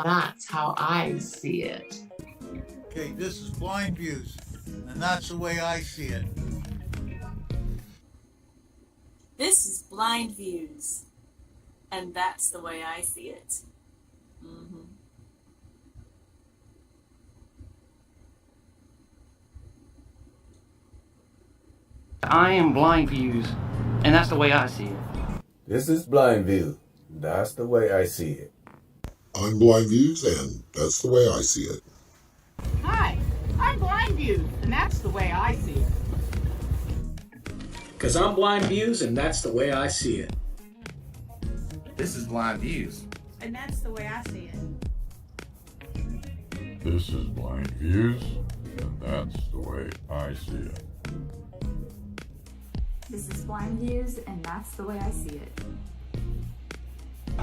that's how I see it. Okay, this is BlindViews, and that's the way I see it. This is BlindViews, and that's the way I see it. I am BlindViews, and that's the way I see it. This is BlindView. That's the way I see it. I'm BlindViews, and that's the way I see it. Hi, I'm BlindViews, and that's the way I see it. Because I'm BlindViews, and that's the way I see it. This is BlindViews, And that's the way I see it. This is BlindViews, and that's the way I see it. This is BlindViews, and that's the way I see it.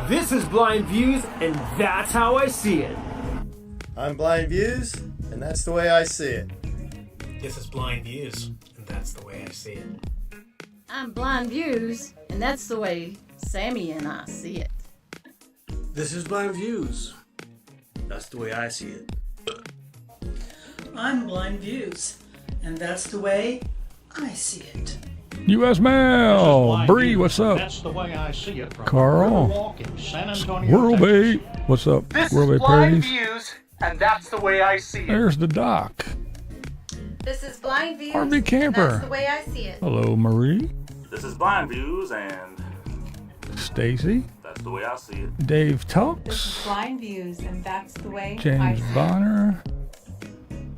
This is BlindViews, and that's how I see it. I'm BlindViews, and that's the way I see it. This is BlindViews, and that's the way I see it. I'm BlindViews, and that's the way Sammy and I see it. This is BlindViews. That's the way I see it. I'm BlindViews, and that's the way I see it. U.S. Mail. Bree, what's up? That's the way I see it. From Carl. Riverwalk in San Antonio, Squirrel Texas. bait. What's up? This Squirrel is bait parties. BlindViews, and that's the way I see it. There's the doc. This is BlindViews, RV Camper. that's the way I see it. Hello, Marie. This is BlindViews, and Stacy. that's the way I see it. Dave This is Talks. BlindViews, and that's the way I James see it. Bonner.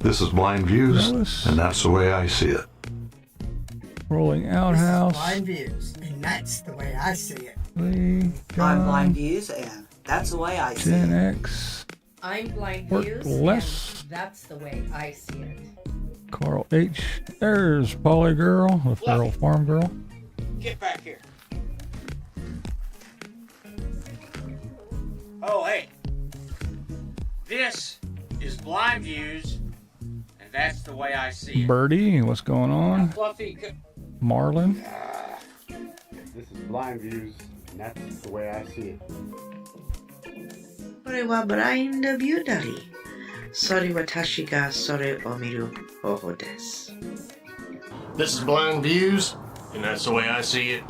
This is BlindViews, Lois. and that's the way I see it. Rolling Outhouse. BlindViews, and that's the way I see it. Lee. I'm John. BlindViews, and that's the way I see Gen it. X. I'm Work BlindViews, less. and that's the way I see it. Carl H. There's Polly Girl, the Feral Farm Girl. Get back here. Oh, hey. This is BlindViews, and that's the way I see it. Birdie, what's going on? Fluffy. Marlin. This is BlindViews, and that's the way I see it. これはブラインドビューダリー。それは私がそれを見る方法です。This is BlindViews, and that's the way I see it.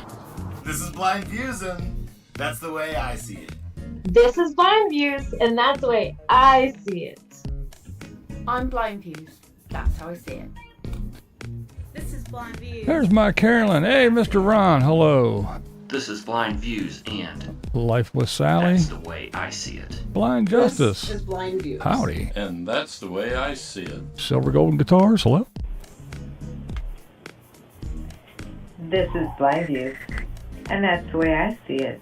This is BlindViews, and that's the way I see it. This is BlindViews, and that's the way I see it. I'm BlindViews. That's how I see it. This is BlindViews. There's my Carolyn. Hey, Mr. Ron. Hello. This is BlindViews, and Life with Sally. that's the way I see it. Blind Justice. This is BlindViews. Howdy. And that's the way I see it. Silver Golden Guitars. Hello. This is BlindViews, and that's the way I see it.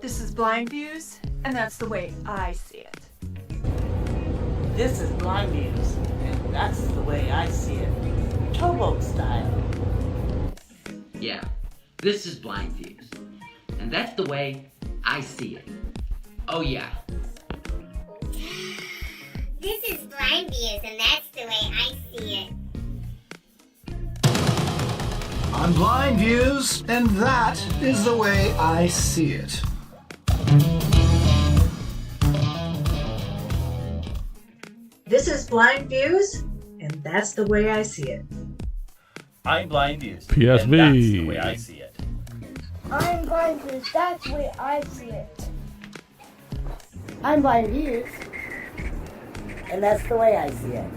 This is BlindViews, and that's the way I see it. This is BlindViews, and that's the way I see it. Towboat style. Yeah, this is BlindViews, and that's the way I see it. Oh yeah. This is BlindViews, and that's the way I see it. I'm BlindViews, and that is the way I see it. This is BlindViews, and that's the way I see it. I'm BlindViews, PSV. and that's the way I see it. I'm BlindViews, that's the way I see it. I'm BlindViews, and that's the way I see it.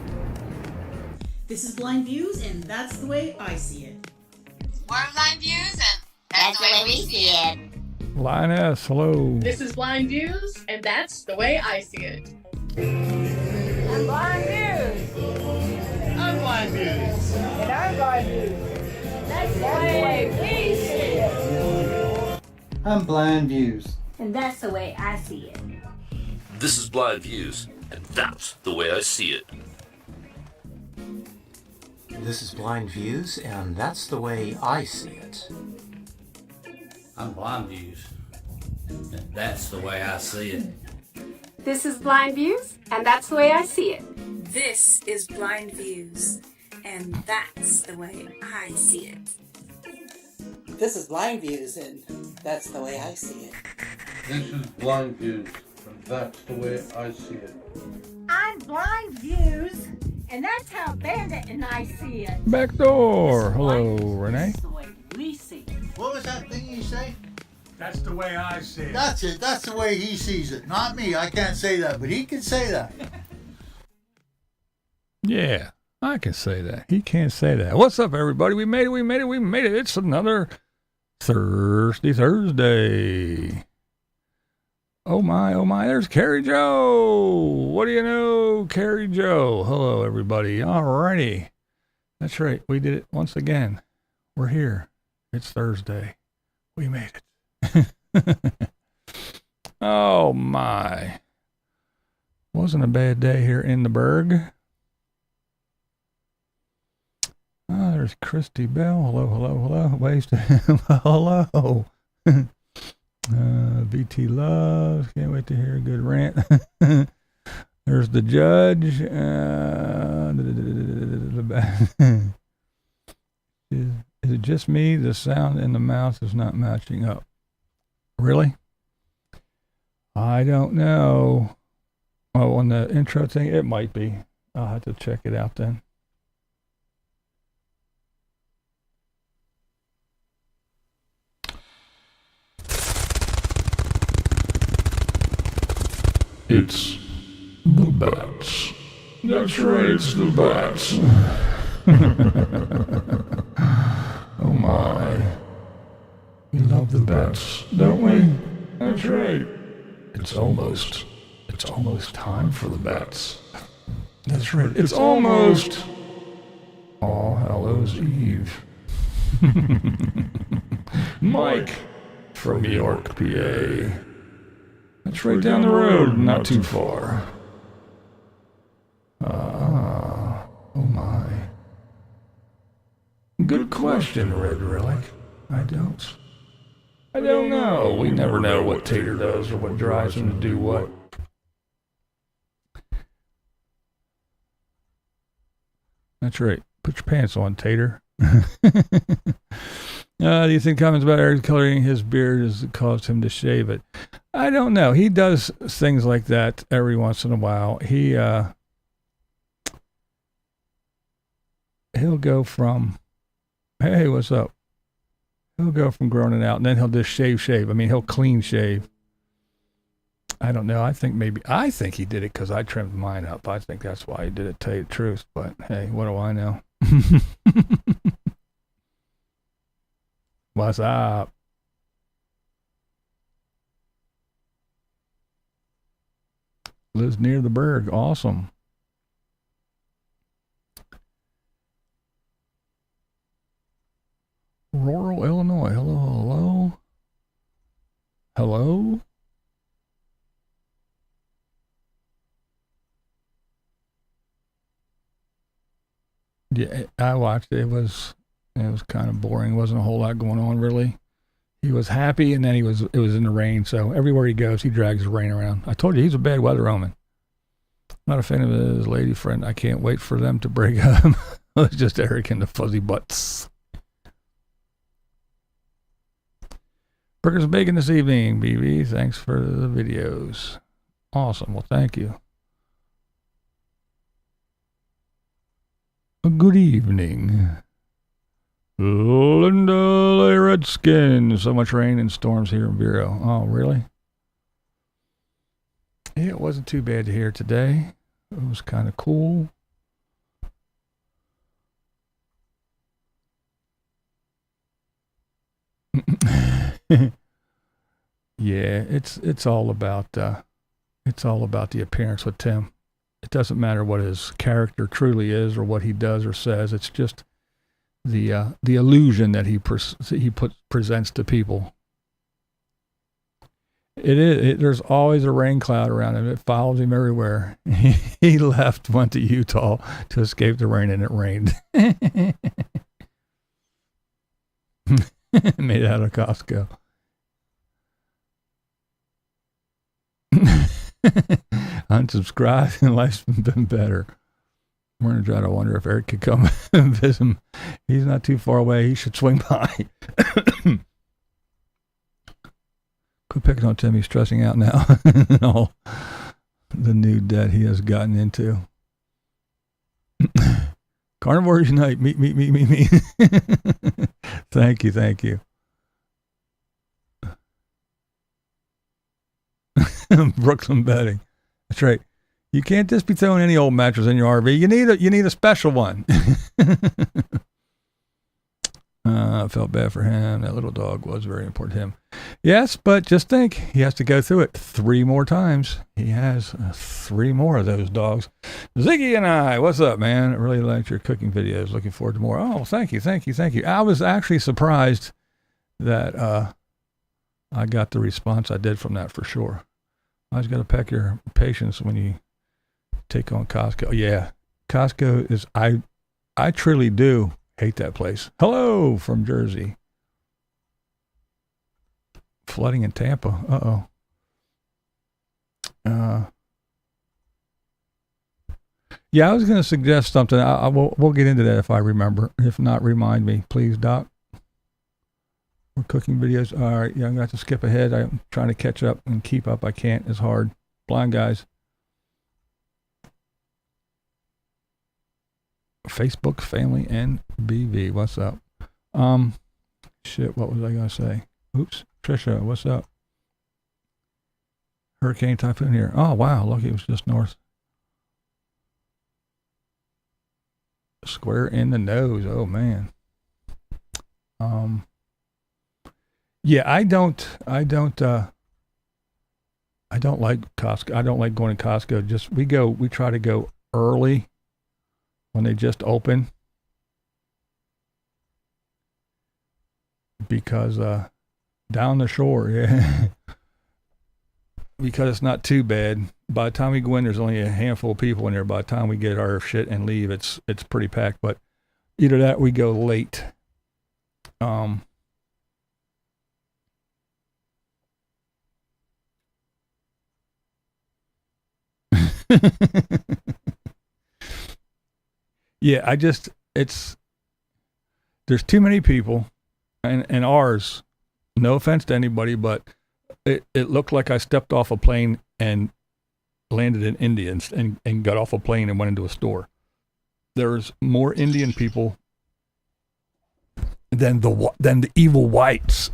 This is BlindViews, and that's the way I see it. We're BlindViews, and that's the way we see it. Lioness. Hello. This is BlindViews, and that's the way I see it. I'm BlindViews. I'm BlindViews. And I'm BlindViews. That's the way we see it. I'm BlindViews. And that's the way I see it. This is BlindViews, and that's the way I see it. This is BlindViews, and that's the way I see it. I'm BlindViews, and that's the way I see it. This is BlindViews, and that's the way I see it. This is BlindViews, and that's the way I see it. This is BlindViews, and that's the way I see it. This is BlindViews, and that's the way I see it. I'm BlindViews, and that's how Bandit and I see it. Back door. Hello, Renee. That's the way we see it. What was that thing you say? That's the way I see it. That's it. That's the way he sees it. Not me. I can't say that, but he can say that. Yeah, I can say that. He can't say that. What's up, everybody? We made it. It's another Thursday. Oh my, there's Carrie Joe. What do you know, Carrie Joe? Hello, everybody. Alrighty. That's right. We did it once again. We're here. It's Thursday. We made it. Oh my. Wasn't a bad day here in the Berg. Oh, there's Christy Bell. Hello. Ways to hello. BT Loves. Can't wait to hear a good rant. There's the judge. Is it just me? The sound in the mouth is not matching up. Really? I don't know. Oh, on the intro thing, it might be. I'll have to check it out then. It's the bats. That's right, it's the bats. Oh my. We love the bats, don't we? That's right. It's almost time for the bats. That's right, it's almost All Hallows Eve. Mike from New York, PA. That's right down the road, not too far. Oh my. Good question, Red Relic. I don't know. We never know what Tater does or what drives him to do what. That's right. Put your pants on, Tater. Do you think comments about Eric coloring his beard has caused him to shave it? I don't know. He does things like that every once in a while. He'll go from, hey, what's up? He'll go from growing it out, and then he'll just shave. I mean, he'll clean shave. I don't know. I think he did it because I trimmed mine up. I think that's why he did it, to tell you the truth. But hey, what do I know? What's up? Lives near the Berg. Awesome. Rural Illinois. Hello? Yeah, I watched it. It was kind of boring. Wasn't a whole lot going on, really. He was happy, and then it was in the rain, so everywhere he goes, he drags his rain around. I told you, he's a bad weather omen. Not a fan of his lady friend. I can't wait for them to break up. It's just Eric and the fuzzy butts. Burgers and bacon this evening, BB. Thanks for the videos. Awesome. Well, thank you. Good evening. Linda Redskin. So much rain and storms here in Vero. Oh, really? Yeah, it wasn't too bad here today. It was kind of cool. Yeah, it's all about the appearance with Tim. It doesn't matter what his character truly is or what he does or says. It's just the illusion that he presents to people. There's always a rain cloud around him. It follows him everywhere. He went to Utah to escape the rain, and it rained. Made out of Costco. Unsubscribed, and life's been better. We're going to try to wonder if Eric could come and visit him. He's not too far away. He should swing by. Quit picking on Tim. He's stressing out now. All the new debt he has gotten into. Carnivores Unite. Meet. Thank you. Brooklyn bedding. That's right. You can't just be throwing any old mattress in your RV. You need a special one. I felt bad for him. That little dog was very important to him. Yes, but just think, he has to go through it 3 more times. He has 3 more of those dogs. Ziggy and I, what's up, man? I really liked your cooking videos. Looking forward to more. Oh, thank you. I was actually surprised that I got the response I did from that for sure. I was going to peck your patience when you take on Costco. Yeah, Costco is, I truly do hate that place. Hello from Jersey. Flooding in Tampa. Yeah, I was going to suggest something. We'll get into that if I remember. If not, remind me, please, Doc. We're cooking videos. All right, yeah, I'm going to have to skip ahead. I'm trying to catch up and keep up. I can't. It's hard. Blind guys. Facebook family and BV. What's up? Shit, what was I going to say? Oops. Trisha, what's up? Hurricane typhoon here. Oh, wow. Lucky it was just north. Square in the nose. Oh, man. Yeah, I don't like Costco. I don't like going to Costco. We try to go early when they just open, because down the shore, yeah, because it's not too bad. By the time we go in, there's only a handful of people in there. By the time we get our shit and leave, it's pretty packed. But either that, we go late. Yeah, there's too many people, and ours, no offense to anybody, but it looked like I stepped off a plane and landed in India and got off a plane and went into a store. There's more Indian people than the evil whites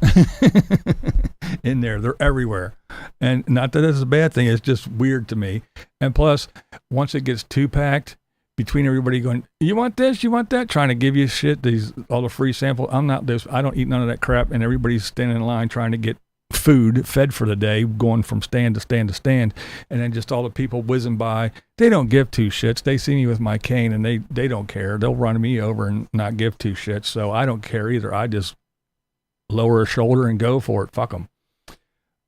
in there. They're everywhere. And not that it's a bad thing, it's just weird to me. And plus, once it gets too packed, between everybody going, you want this, you want that, trying to give you shit, all the free sample. I don't eat none of that crap, and everybody's standing in line trying to get fed for the day, going from stand to stand to stand, and then just all the people whizzing by. They don't give 2 shits. They see me with my cane, and they don't care. They'll run me over and not give 2 shits, so I don't care either. I just lower a shoulder and go for it. Fuck them.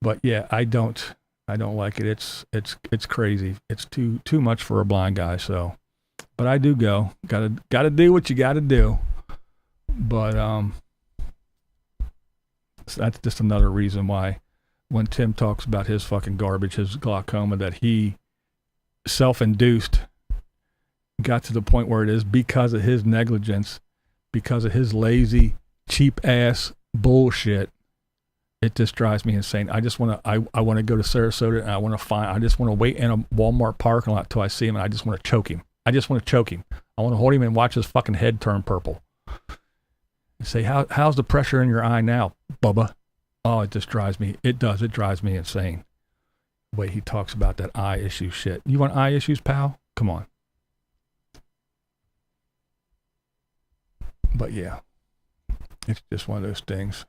But yeah, I don't like it. It's crazy. It's too much for a blind guy, so. But I do go. Gotta do what you gotta do. But so that's just another reason why when Tim talks about his fucking garbage, his glaucoma that he self-induced, got to the point where it is because of his negligence, because of his lazy, cheap ass bullshit. It just drives me insane. I just want to, I want to go to Sarasota, and I just want to wait in a Walmart parking lot till I see him, and I just want to choke him. I want to hold him and watch his fucking head turn purple. And say, how's the pressure in your eye now, Bubba? Oh, it just drives me. It does. It drives me insane. The way he talks about that eye issue shit. You want eye issues, pal? Come on. But yeah, it's just one of those things.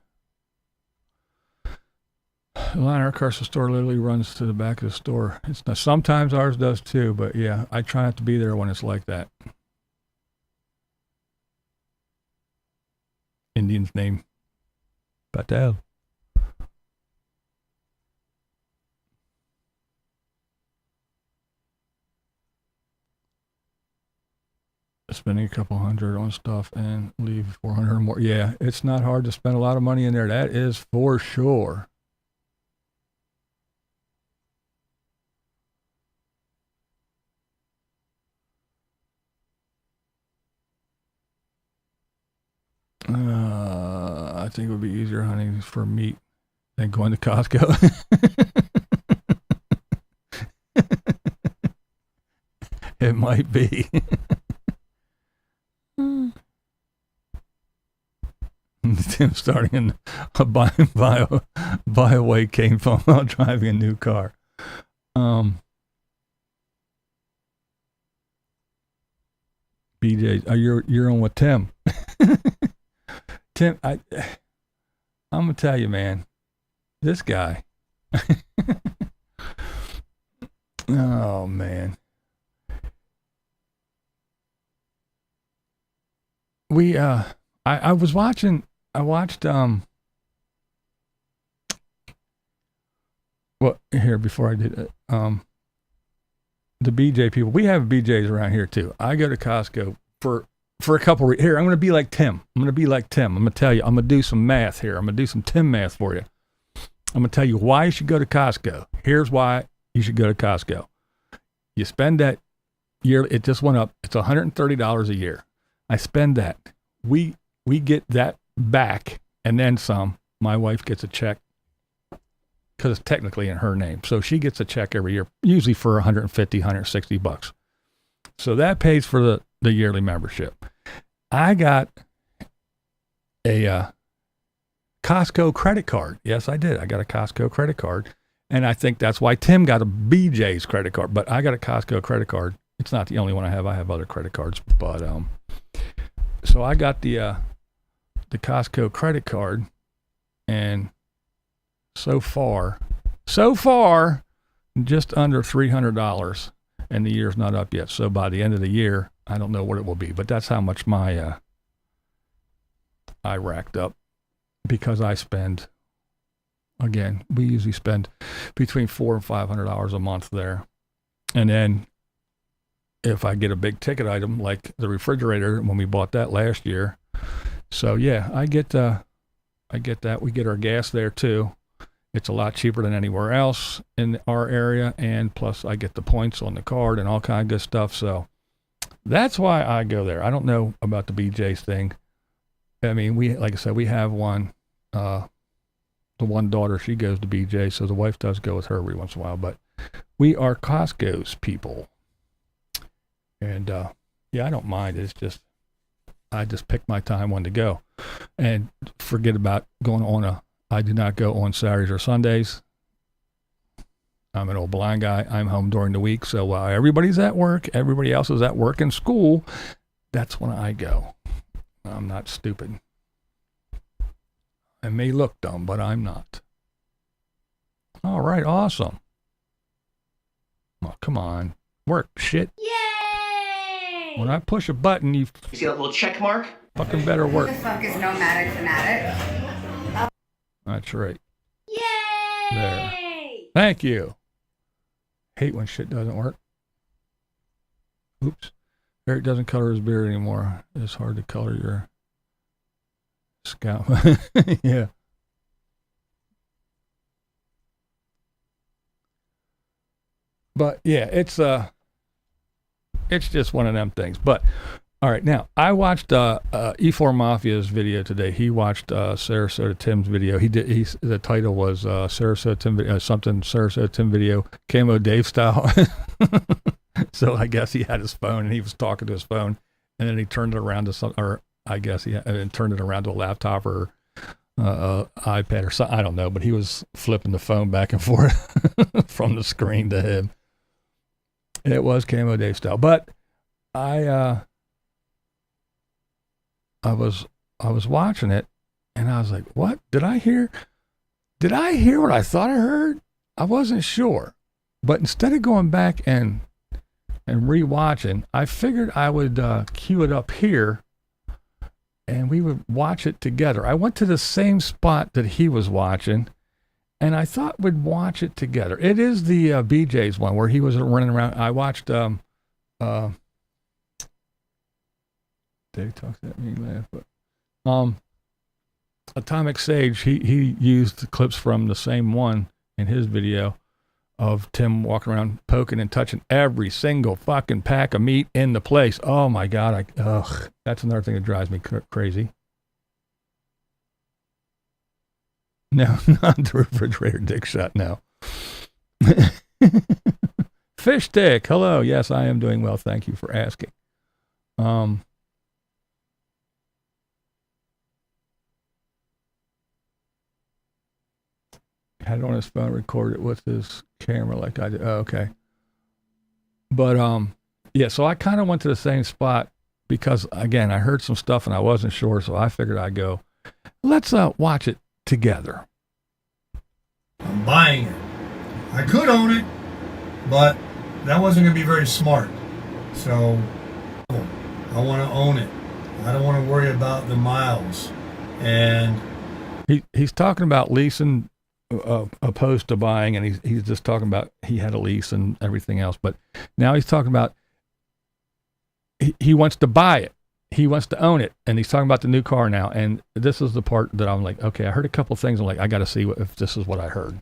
The line our car store literally runs to the back of the store. It's not, sometimes ours does too, but yeah, I try not to be there when it's like that. Indian's name, Patel. Spending a couple $100 on stuff and leave $400 or more. Yeah, it's not hard to spend a lot of money in there. That is for sure. I think it would be easier hunting for meat than going to Costco. It might be. Tim starting a buy away came from while driving a new car. BJ, you're on with Tim. Tim, I'm gonna tell you, man, this guy. Oh man. I watched well, here before I did it, the BJ people, we have BJs around here too. I go to Costco for a couple here, I'm going to be like Tim. I'm going to tell you, I'm going to do some math here. I'm going to do some Tim math for you. I'm going to tell you why you should go to Costco. Here's why you should go to Costco. You spend that year, it just went up. It's $130 a year. I spend that. We get that back and then some. My wife gets a check because it's technically in her name. So she gets a check every year, usually for $150, $160. So that pays for the yearly membership. I got a Costco credit card. Yes, I did. I got a Costco credit card. And I think that's why Tim got a BJ's credit card. But I got a Costco credit card. It's not the only one I have. I have other credit cards. But so I got the Costco credit card. And so far, just under $300. And the year's not up yet. So by the end of the year, I don't know what it will be. But that's how much my I racked up. Because I spend, again, we usually spend between $400 and $500 a month there. And then if I get a big ticket item like the refrigerator when we bought that last year. So yeah, I get that. We get our gas there too. It's a lot cheaper than anywhere else in our area. And plus I get the points on the card and all kind of good stuff. So that's why I go there. I don't know about the BJ's thing. I mean, like I said, we have one, the one daughter, she goes to BJ, so the wife does go with her every once in a while, but we are Costco's people. And, yeah, I don't mind. It's just, I just pick my time when to go and forget about going on I do not go on Saturdays or Sundays. I'm an old blind guy. I'm home during the week. So while everybody's at work, everybody else is at work and school, that's when I go. I'm not stupid. I may look dumb, but I'm not. All right, awesome. Oh, come on. Work, shit. Yay! When I push a button, you see that little check mark? Fucking better work. Who the fuck is Nomadic Fanatic? That's right. Yay! There. Thank you. Hate when shit doesn't work. Oops. Eric doesn't color his beard anymore. It's hard to color your scalp. Yeah. But yeah, it's just one of them things. But all right, now I watched E4 Mafia's video today. He watched Sarasota Tim's video. The title was Sarasota Tim Sarasota Tim video, Camo Dave style. So I guess he had his phone and he was talking to his phone, and then he turned it around to some, or I guess he turned it around to a laptop or iPad or something. I don't know, but he was flipping the phone back and forth from the screen to him. It was Camo Dave style, but I was watching it and I was like, what did I hear? Did I hear what I thought I heard? I wasn't sure, but instead of going back and rewatching, I figured I would cue it up here and we would watch it together. I went to the same spot that he was watching and I thought we'd watch it together. It is the BJ's one where he was running around. I watched Dave talks at me laugh, but Atomic Sage, he used clips from the same one in his video of Tim walking around poking and touching every single fucking pack of meat in the place. Oh my God. That's another thing that drives me crazy. No, not the refrigerator dick shot, no. Fish dick, hello. Yes, I am doing well. Thank you for asking. Had it on his phone, recorded it with his camera like I did. Oh, okay. But, yeah, so I kind of went to the same spot because, again, I heard some stuff and I wasn't sure, so I figured I'd go, let's watch it together. I'm buying it. I could own it, but that wasn't going to be very smart. So I want to own it. I don't want to worry about the miles. And he's talking about leasing opposed to buying, and he's just talking about he had a lease and everything else. But now he's talking about he wants to buy it. He wants to own it, and he's talking about the new car now. And this is the part that I'm like, okay, I heard a couple of things. I'm like, I got to see if this is what I heard.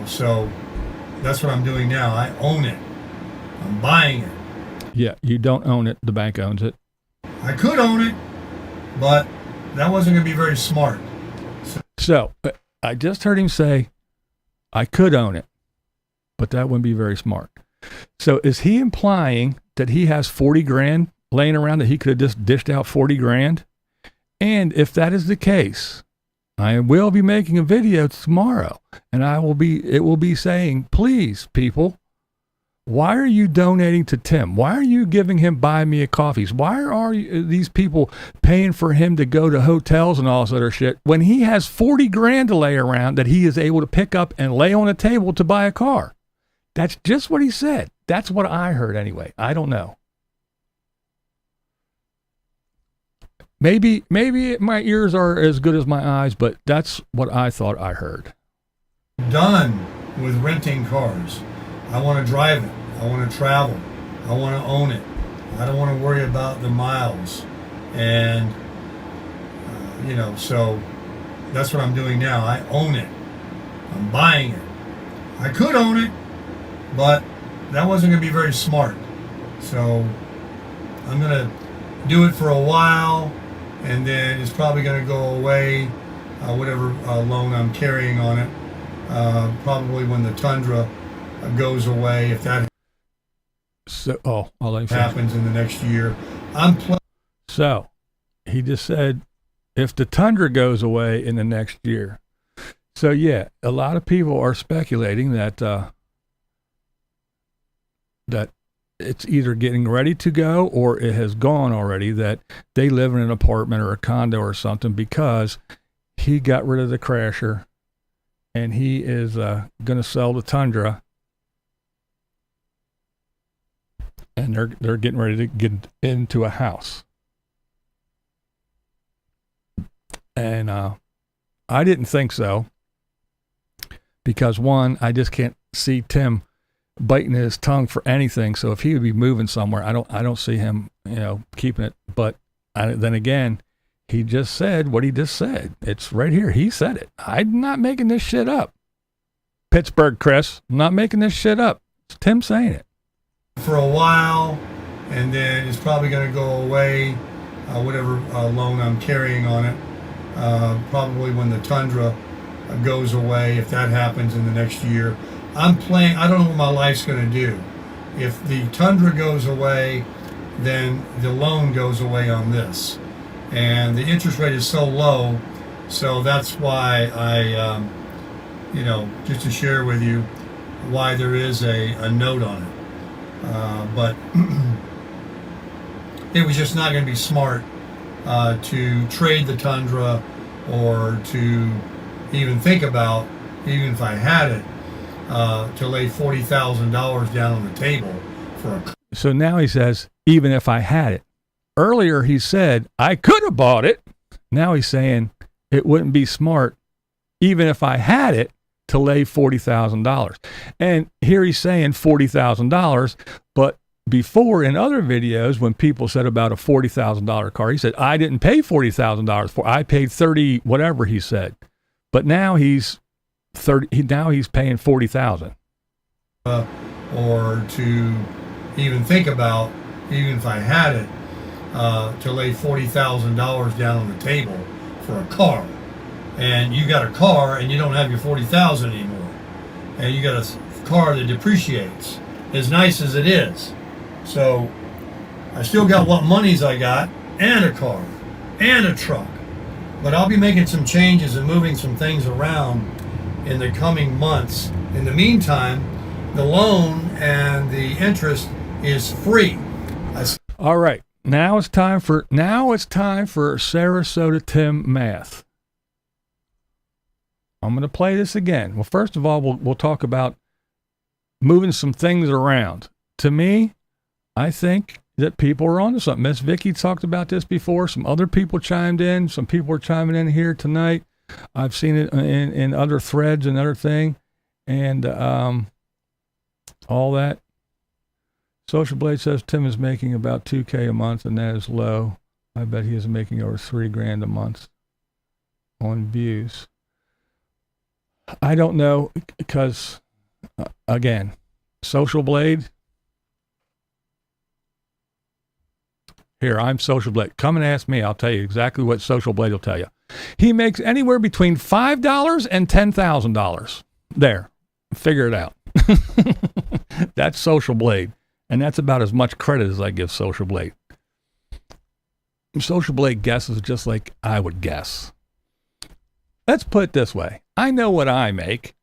So that's what I'm doing now. I own it. I'm buying it. Yeah, you don't own it. The bank owns it. I could own it, but that wasn't going to be very smart. So I just heard him say, I could own it, but that wouldn't be very smart. So is he implying that he has 40 grand laying around, that he could have just dished out 40 grand? And if that is the case, I will be making a video tomorrow, and it will be saying, please, people, why are you donating to Tim? Why are you giving him buy me a coffees? Why are these people paying for him to go to hotels and all this other shit when he has 40 grand to lay around that he is able to pick up and lay on a table to buy a car? That's just what he said. That's what I heard anyway. I don't know. Maybe my ears are as good as my eyes, but that's what I thought I heard. Done with renting cars. I want to drive it. I want to travel. I want to own it. I don't want to worry about the miles. And, so that's what I'm doing now. I own it. I'm buying it. I could own it, but that wasn't going to be very smart. So I'm going to do it for a while, and then it's probably going to go away, whatever loan I'm carrying on it, probably when the Tundra goes away, if that happens in the next year. So he just said if the Tundra goes away in the next year. So yeah, a lot of people are speculating that that it's either getting ready to go or it has gone already, that they live in an apartment or a condo or something because he got rid of the Crasher and he is going to sell the Tundra. And they're getting ready to get into a house. And I didn't think so. Because one, I just can't see Tim biting his tongue for anything. So if he would be moving somewhere, I don't see him, keeping it. But then again, he just said what he just said. It's right here. He said it. I'm not making this shit up. Pittsburgh, Chris. I'm not making this shit up. It's Tim saying it. For a while, and then it's probably going to go away, whatever loan I'm carrying on it, probably when the Tundra goes away, if that happens in the next year. I don't know what my life's going to do. If the Tundra goes away, then the loan goes away on this. And the interest rate is so low, so that's why I, just to share with you why there is a note on it. But it was just not going to be smart to trade the Tundra or to even think about, even if I had it, to lay $40,000 down on the table for a car. So now he says, even if I had it. Earlier he said, I could have bought it. Now he's saying it wouldn't be smart, even if I had it, to lay $40,000. And here he's saying $40,000, but before in other videos, when people said about a $40,000 car, he said, I didn't pay $40,000 for it. I paid 30, whatever he said. But now he's paying $40,000. Or to even think about, even if I had it, to lay $40,000 down on the table for a car. and you got a car and you don't have your 40,000 anymore, and you got a car that depreciates, as nice as it is. So I still got what monies I got, and a car, and a truck. But I'll be making some changes and moving some things around in the coming months. In the meantime, the loan and the interest is free. All right. Now it's time for Sarasota Tim math. I'm going to play this again. Well, first of all, we'll talk about moving some things around. To me, I think that people are onto something. Miss Vicky talked about this before. Some other people chimed in. Some people are chiming in here tonight. I've seen it in other threads and other thing, and all that. Social Blade says Tim is making about $2,000 a month, and that is low. I bet he is making over $3,000 a month on views. I don't know, because again, Social Blade. Here, I'm Social Blade. Come and ask me. I'll tell you exactly what Social Blade will tell you. He makes anywhere between $5 and $10,000. There. Figure it out. That's Social Blade. And that's about as much credit as I give Social Blade. Social Blade guesses just like I would guess. Let's put it this way. I know what I make,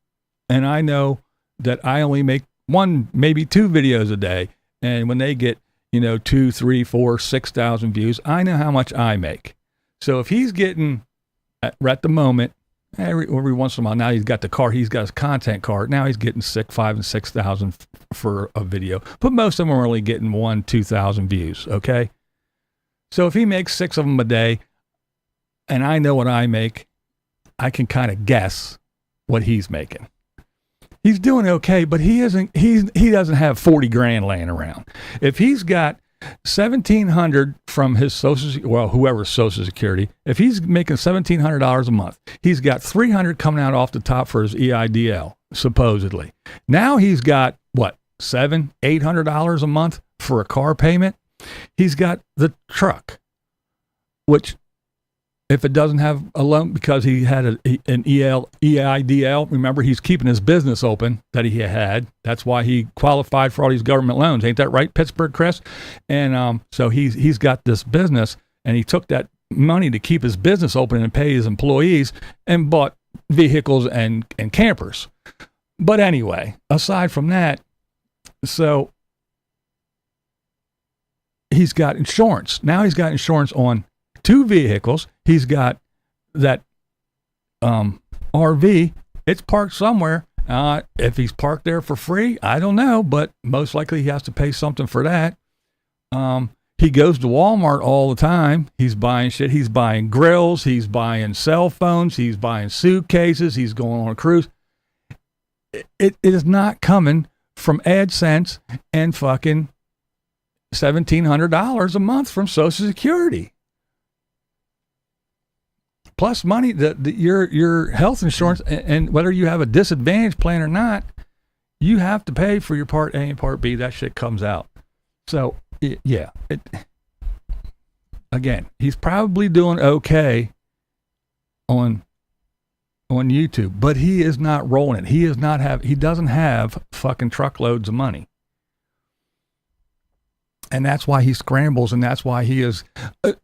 and I know that I only make 1, maybe 2 videos a day. And when they get 2, 3, 4, 6,000 views, I know how much I make. So if he's getting, at the moment, every once in a while, now he's got the car, he's got his content card, now he's getting 5 and 6,000 for a video. But most of them are only getting 1, 2,000 views, okay? So if he makes 6 of them a day, and I know what I make, I can kind of guess what he's making. He's doing okay, but he doesn't have 40 grand laying around. If he's got 1,700 from his whoever's Social Security, if he's making $1,700 a month, he's got 300 coming out off the top for his EIDL, supposedly. Now he's got what, $700-800 a month for a car payment. He's got the truck, which, if it doesn't have a loan, because he had an EIDL, remember, he's keeping his business open that he had. That's why he qualified for all these government loans. Ain't that right, Pittsburgh Chris? And so he's got this business, and he took that money to keep his business open and pay his employees, and bought vehicles and campers. But anyway, aside from that, so he's got insurance. Now he's got insurance on 2 vehicles. He's got that RV. It's parked somewhere. If he's parked there for free, I don't know, but most likely he has to pay something for that. He goes to Walmart all the time. He's buying shit. He's buying grills. He's buying cell phones. He's buying suitcases. He's going on a cruise. It is not coming from AdSense and fucking $1,700 a month from Social Security. Plus money, your health insurance, and whether you have a disadvantage plan or not, you have to pay for your Part A and Part B. That shit comes out. So, again, he's probably doing okay on YouTube, but he is not rolling it. He doesn't have fucking truckloads of money. And that's why he scrambles, and that's why he is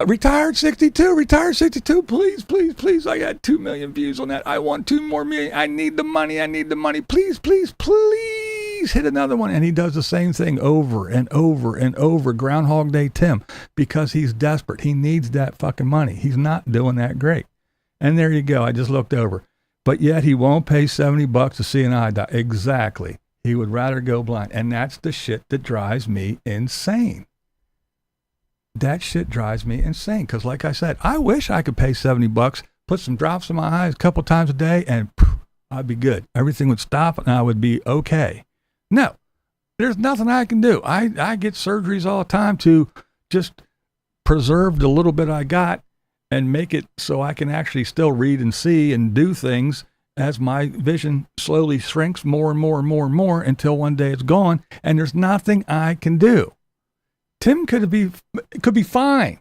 retired 62, please, please, please. I got 2 million views on that. I want 2 more million. I need the money. Please, please, please hit another one. And he does the same thing over and over and over. Groundhog Day Tim, because he's desperate. He needs that fucking money. He's not doing that great. And there you go. I just looked over. But yet he won't pay $70 to see an eye doctor. Exactly. He would rather go blind. And that's the shit that drives me insane. That shit drives me insane. Because like I said, I wish I could pay $70, put some drops in my eyes a couple times a day, and I'd be good. Everything would stop, and I would be okay. No, there's nothing I can do. I get surgeries all the time to just preserve the little bit I got and make it so I can actually still read and see and do things as my vision slowly shrinks more and more and more and more until one day it's gone, and there's nothing I can do. Tim could be fine.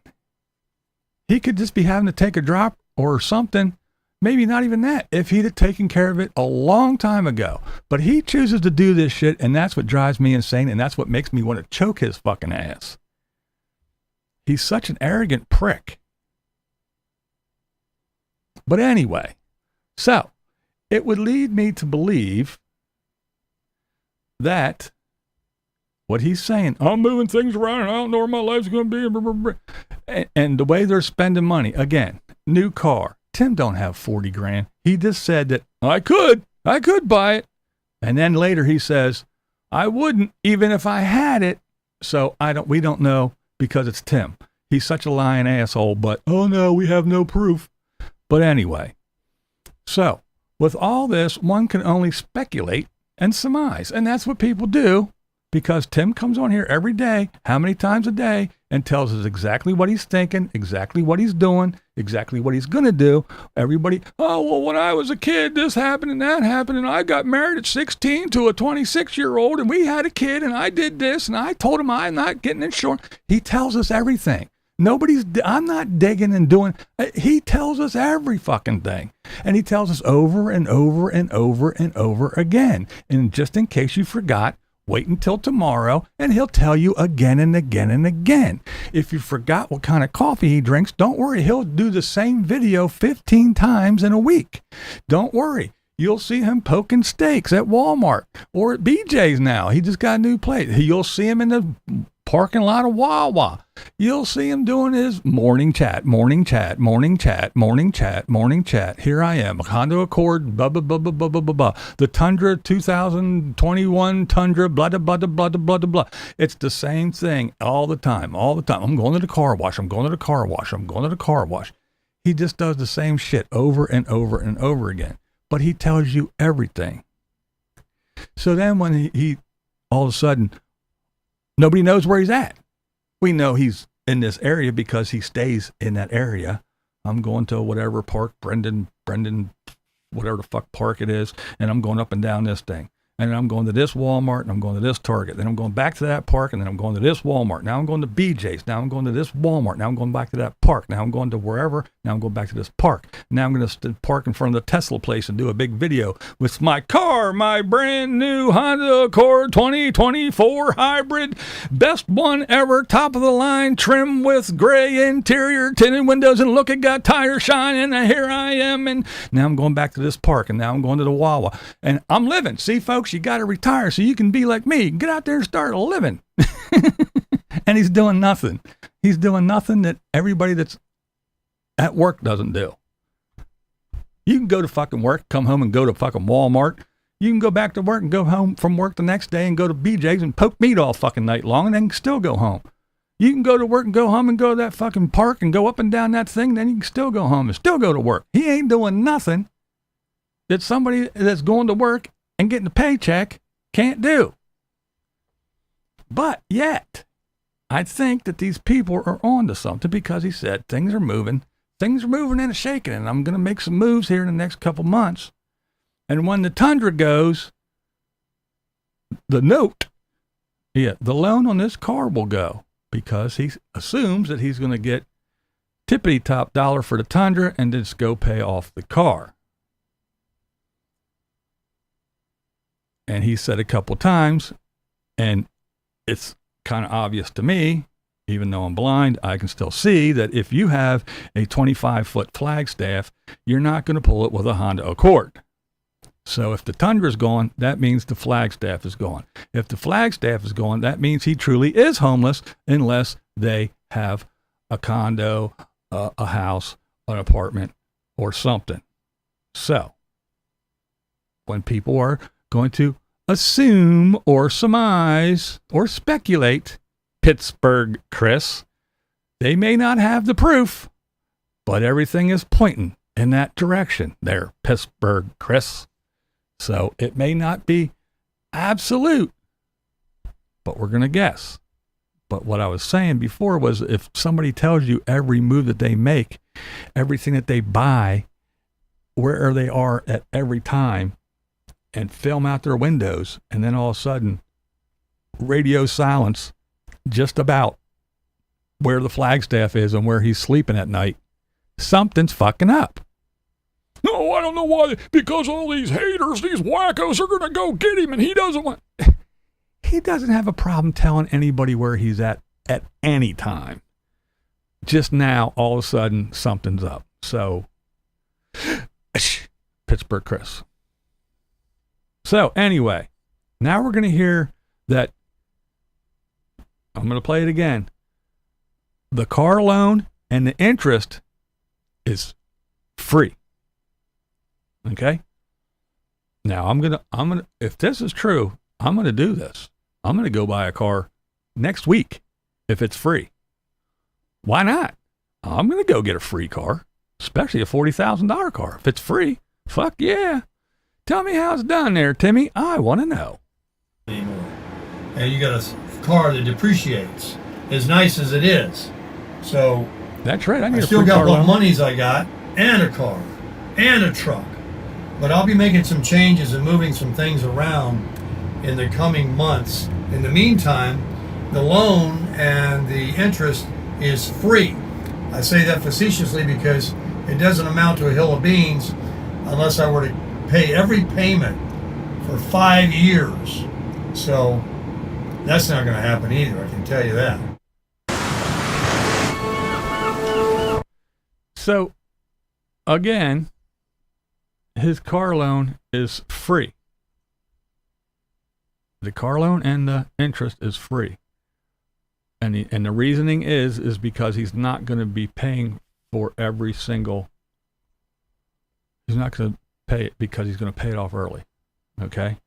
He could just be having to take a drop or something Maybe not even that, if he'd have taken care of it a long time ago. But he chooses to do this shit, and that's what drives me insane, and that's what makes me want to choke his fucking ass. He's such an arrogant prick. But anyway, so it would lead me to believe that what he's saying, I'm moving things around and I don't know where my life's going to be. And the way they're spending money, again, new car. Tim don't have 40 grand. He just said that I could buy it. And then later he says, I wouldn't even if I had it. So we don't know because it's Tim. He's such a lying asshole, but oh no, we have no proof. But anyway, so with all this, one can only speculate and surmise. And that's what people do because Tim comes on here every day, how many times a day, and tells us exactly what he's thinking, exactly what he's doing, exactly what he's going to do. Everybody, oh, well, when I was a kid, this happened and that happened, and I got married at 16 to a 26-year-old, and we had a kid, and I did this, and I told him I'm not getting insurance. He tells us everything. I'm not digging and doing, he tells us every fucking thing. And he tells us over and over and over and over again. And just in case you forgot, wait until tomorrow and he'll tell you again and again and again. If you forgot what kind of coffee he drinks, don't worry. He'll do the same video 15 times in a week. Don't worry. You'll see him poking steaks at Walmart or at BJ's now. He just got a new place. You'll see him in the parking lot of Wawa. You'll see him doing his morning chat. Here I am, Honda Accord, blah, blah, blah, blah, blah, blah, blah, blah. The Tundra 2021 Tundra, blah, blah, blah, blah, blah, blah, blah. It's the same thing all the time. I'm going to the car wash. He just does the same shit over and over and over again. But he tells you everything. So then when he all of a sudden, nobody knows where he's at. We know he's in this area because he stays in that area. I'm going to whatever park, Brendan, whatever the fuck park it is, and I'm going up and down this thing. And then I'm going to this Walmart, and I'm going to this Target. Then I'm going back to that park, and then I'm going to this Walmart. Now I'm going to BJ's. Now I'm going to this Walmart. Now I'm going back to that park. Now I'm going to wherever. Now I'm going back to this park. Now I'm going to park in front of the Tesla place and do a big video with my car, my brand new Honda Accord 2024 hybrid. Best one ever, top of the line, trim with gray interior, tinted windows, and look, it got tire shine, and here I am. And now I'm going back to this park, and now I'm going to the Wawa. And I'm living. See, folks, you got to retire so you can be like me. Get out there and start living. And he's doing nothing. He's doing nothing that everybody that's at work doesn't do. You can go to fucking work, come home and go to fucking Walmart. You can go back to work and go home from work the next day and go to BJ's and poke meat all fucking night long and then still go home. You can go to work and go home and go to that fucking park and go up and down that thing. Then you can still go home and still go to work. He ain't doing nothing that somebody that's going to work and getting a paycheck can't do. But yet, I think that these people are on to something because he said things are moving and shaking, and I'm going to make some moves here in the next couple months. And when the Tundra goes, the loan on this car will go because he assumes that he's going to get tippity top dollar for the Tundra and just go pay off the car. And he said a couple times, and it's kind of obvious to me, even though I'm blind, I can still see that if you have a 25-foot Flagstaff, you're not going to pull it with a Honda Accord. So if the Tundra's gone, that means the Flagstaff is gone. If the Flagstaff is gone, that means he truly is homeless unless they have a condo, a house, an apartment, or something. So when people are going to assume or surmise or speculate, Pittsburgh Chris, they may not have the proof, but everything is pointing in that direction there, Pittsburgh Chris. So it may not be absolute, but we're going to guess. But what I was saying before was if somebody tells you every move that they make, everything that they buy, where they are at every time, and film out their windows, and then all of a sudden, radio silence just about where the Flagstaff is and where he's sleeping at night, something's fucking up. No, I don't know why. Because all these haters, these wackos are going to go get him and he doesn't want... He doesn't have a problem telling anybody where he's at any time. Just now, all of a sudden, something's up. So, Pittsburgh Chris. So, anyway, now we're going to hear that, I'm going to play it again. The car loan and the interest is free. Okay? Now, I'm going to, if this is true, I'm going to do this. I'm going to go buy a car next week if it's free. Why not? I'm going to go get a free car, especially a $40,000 car. If it's free, fuck yeah. Tell me how it's done there, Timmy. I want to know. Anymore. And you got a car that depreciates, as nice as it is. So that's right. I still got what monies I got, and a car, and a truck. But I'll be making some changes and moving some things around in the coming months. In the meantime, the loan and the interest is free. I say that facetiously because it doesn't amount to a hill of beans unless I were to pay every payment for 5 years. So that's not going to happen either, I can tell you that. So, again, his car loan is free. The car loan and the interest is free. And the reasoning is because he's not going to be paying for every single, he's not going to pay it because he's going to pay it off early. Okay?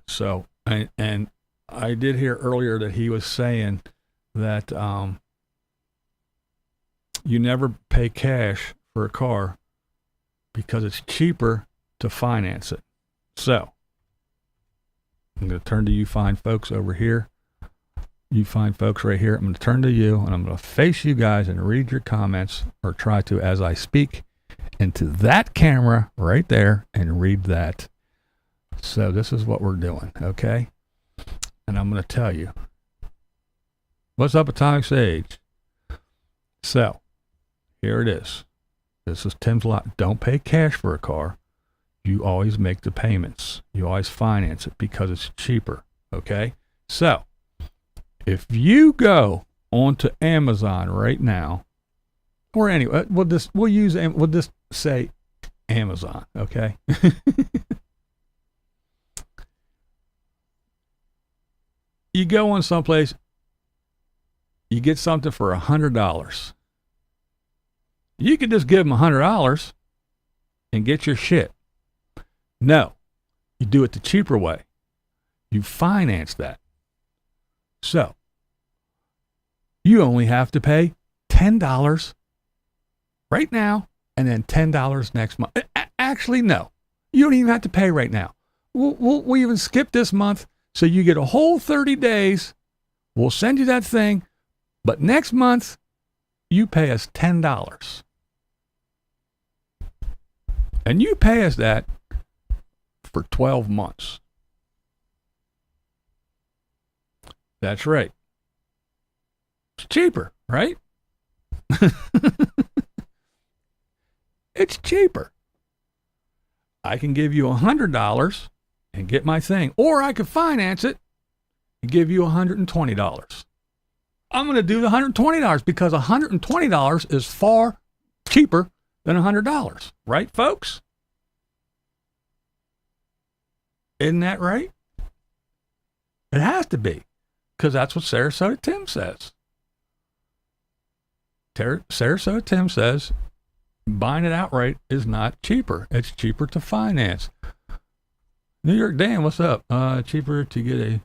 So, and I did hear earlier that he was saying that you never pay cash for a car because it's cheaper to finance it. So, I'm going to turn to you fine folks over here. You fine folks right here. I'm going to turn to you and I'm going to face you guys and read your comments, or try to as I speak into that camera right there and read that. So this is what we're doing, okay? And I'm going to tell you. What's up, Atomic Sage? So, here it is. This is Tim's lot. Don't pay cash for a car. You always make the payments. You always finance it because it's cheaper, okay? So, if you go onto Amazon right now, or anyway, we'll just say Amazon, okay? You go on someplace, you get something for $100. You could just give them $100 and get your shit. No, you do it the cheaper way. You finance that. So, you only have to pay $10 right now and then $10 next month. Actually, no. You don't even have to pay right now. We'll even skip this month so you get a whole 30 days. We'll send you that thing. But next month, you pay us $10. And you pay us that for 12 months. That's right. It's cheaper, right? It's cheaper. I can give you $100 and get my thing, or I could finance it and give you $120. I'm going to do the $120 because $120 is far cheaper than $100, right, folks? Isn't that right? It has to be, because that's what Sarasota Tim says. Sarasota Tim says buying it outright is not cheaper. It's cheaper to finance. New York Dan, what's up? Cheaper to get a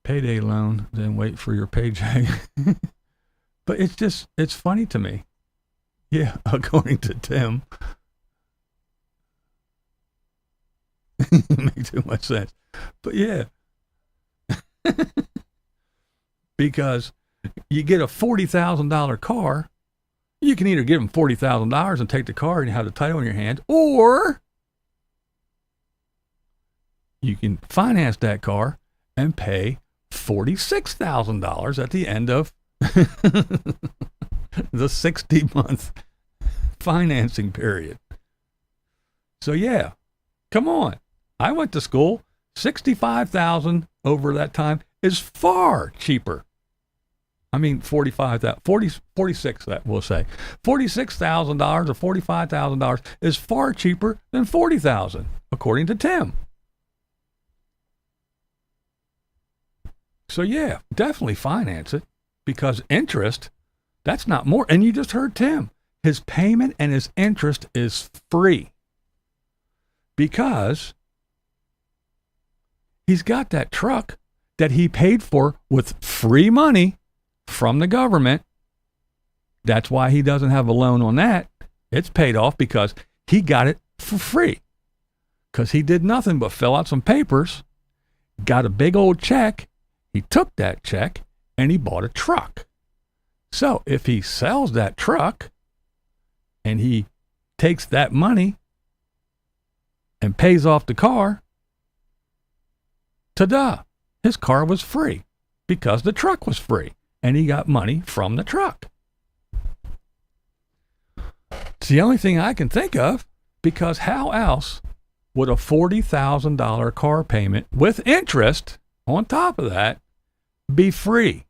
payday loan than wait for your paycheck. But it's funny to me. Yeah, according to Tim. Makes too much sense. But yeah. Because you get a $40,000 car, you can either give them $40,000 and take the car and have the title in your hand, or you can finance that car and pay $46,000 at the end of the 60-month financing period. So yeah, come on. I went to school. $65,000 over that time is far cheaper. I mean, 46, that we'll say. $46,000 or $45,000 is far cheaper than $40,000, according to Tim. So yeah, definitely finance it, because interest, that's not more. And you just heard Tim. His payment and his interest is free, because he's got that truck that he paid for with free money from the government. That's why he doesn't have a loan on that. It's paid off because he got it for free, because he did nothing but fill out some papers, got a big old check. He took that check and he bought a truck. So if he sells that truck and he takes that money and pays off the car, ta-da, his car was free because the truck was free and he got money from the truck. It's the only thing I can think of, because how else would a $40,000 car payment with interest on top of that be free?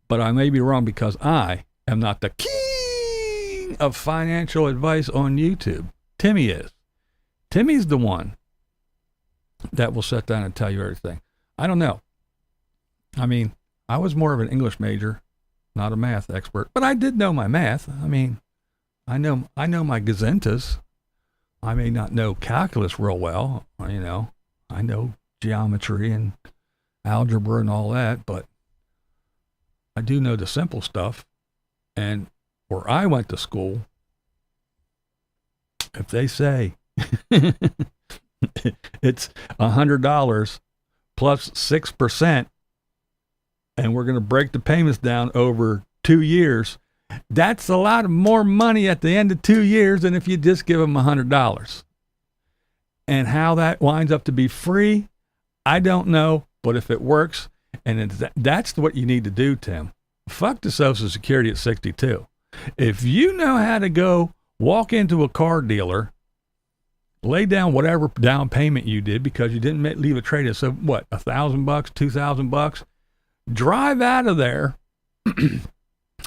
But I may be wrong, because I am not the king of financial advice on YouTube. Timmy is. Timmy's the one that will sit down and tell you everything. I don't know. I mean, I was more of an English major, not a math expert, but I did know my math. I mean, I know my gazentas. I may not know calculus real well, you know. I know geometry and algebra and all that, but I do know the simple stuff. And where I went to school, if they say it's $100 plus 6%, and we're going to break the payments down over 2 years, that's a lot more money at the end of 2 years than if you just give them $100. And how that winds up to be free, I don't know, but if it works, and that's what you need to do, Tim. Fuck the Social Security at 62. If you know how to go walk into a car dealer, lay down whatever down payment you did because you didn't leave a trade-in, so what, $1,000, $2,000, drive out of there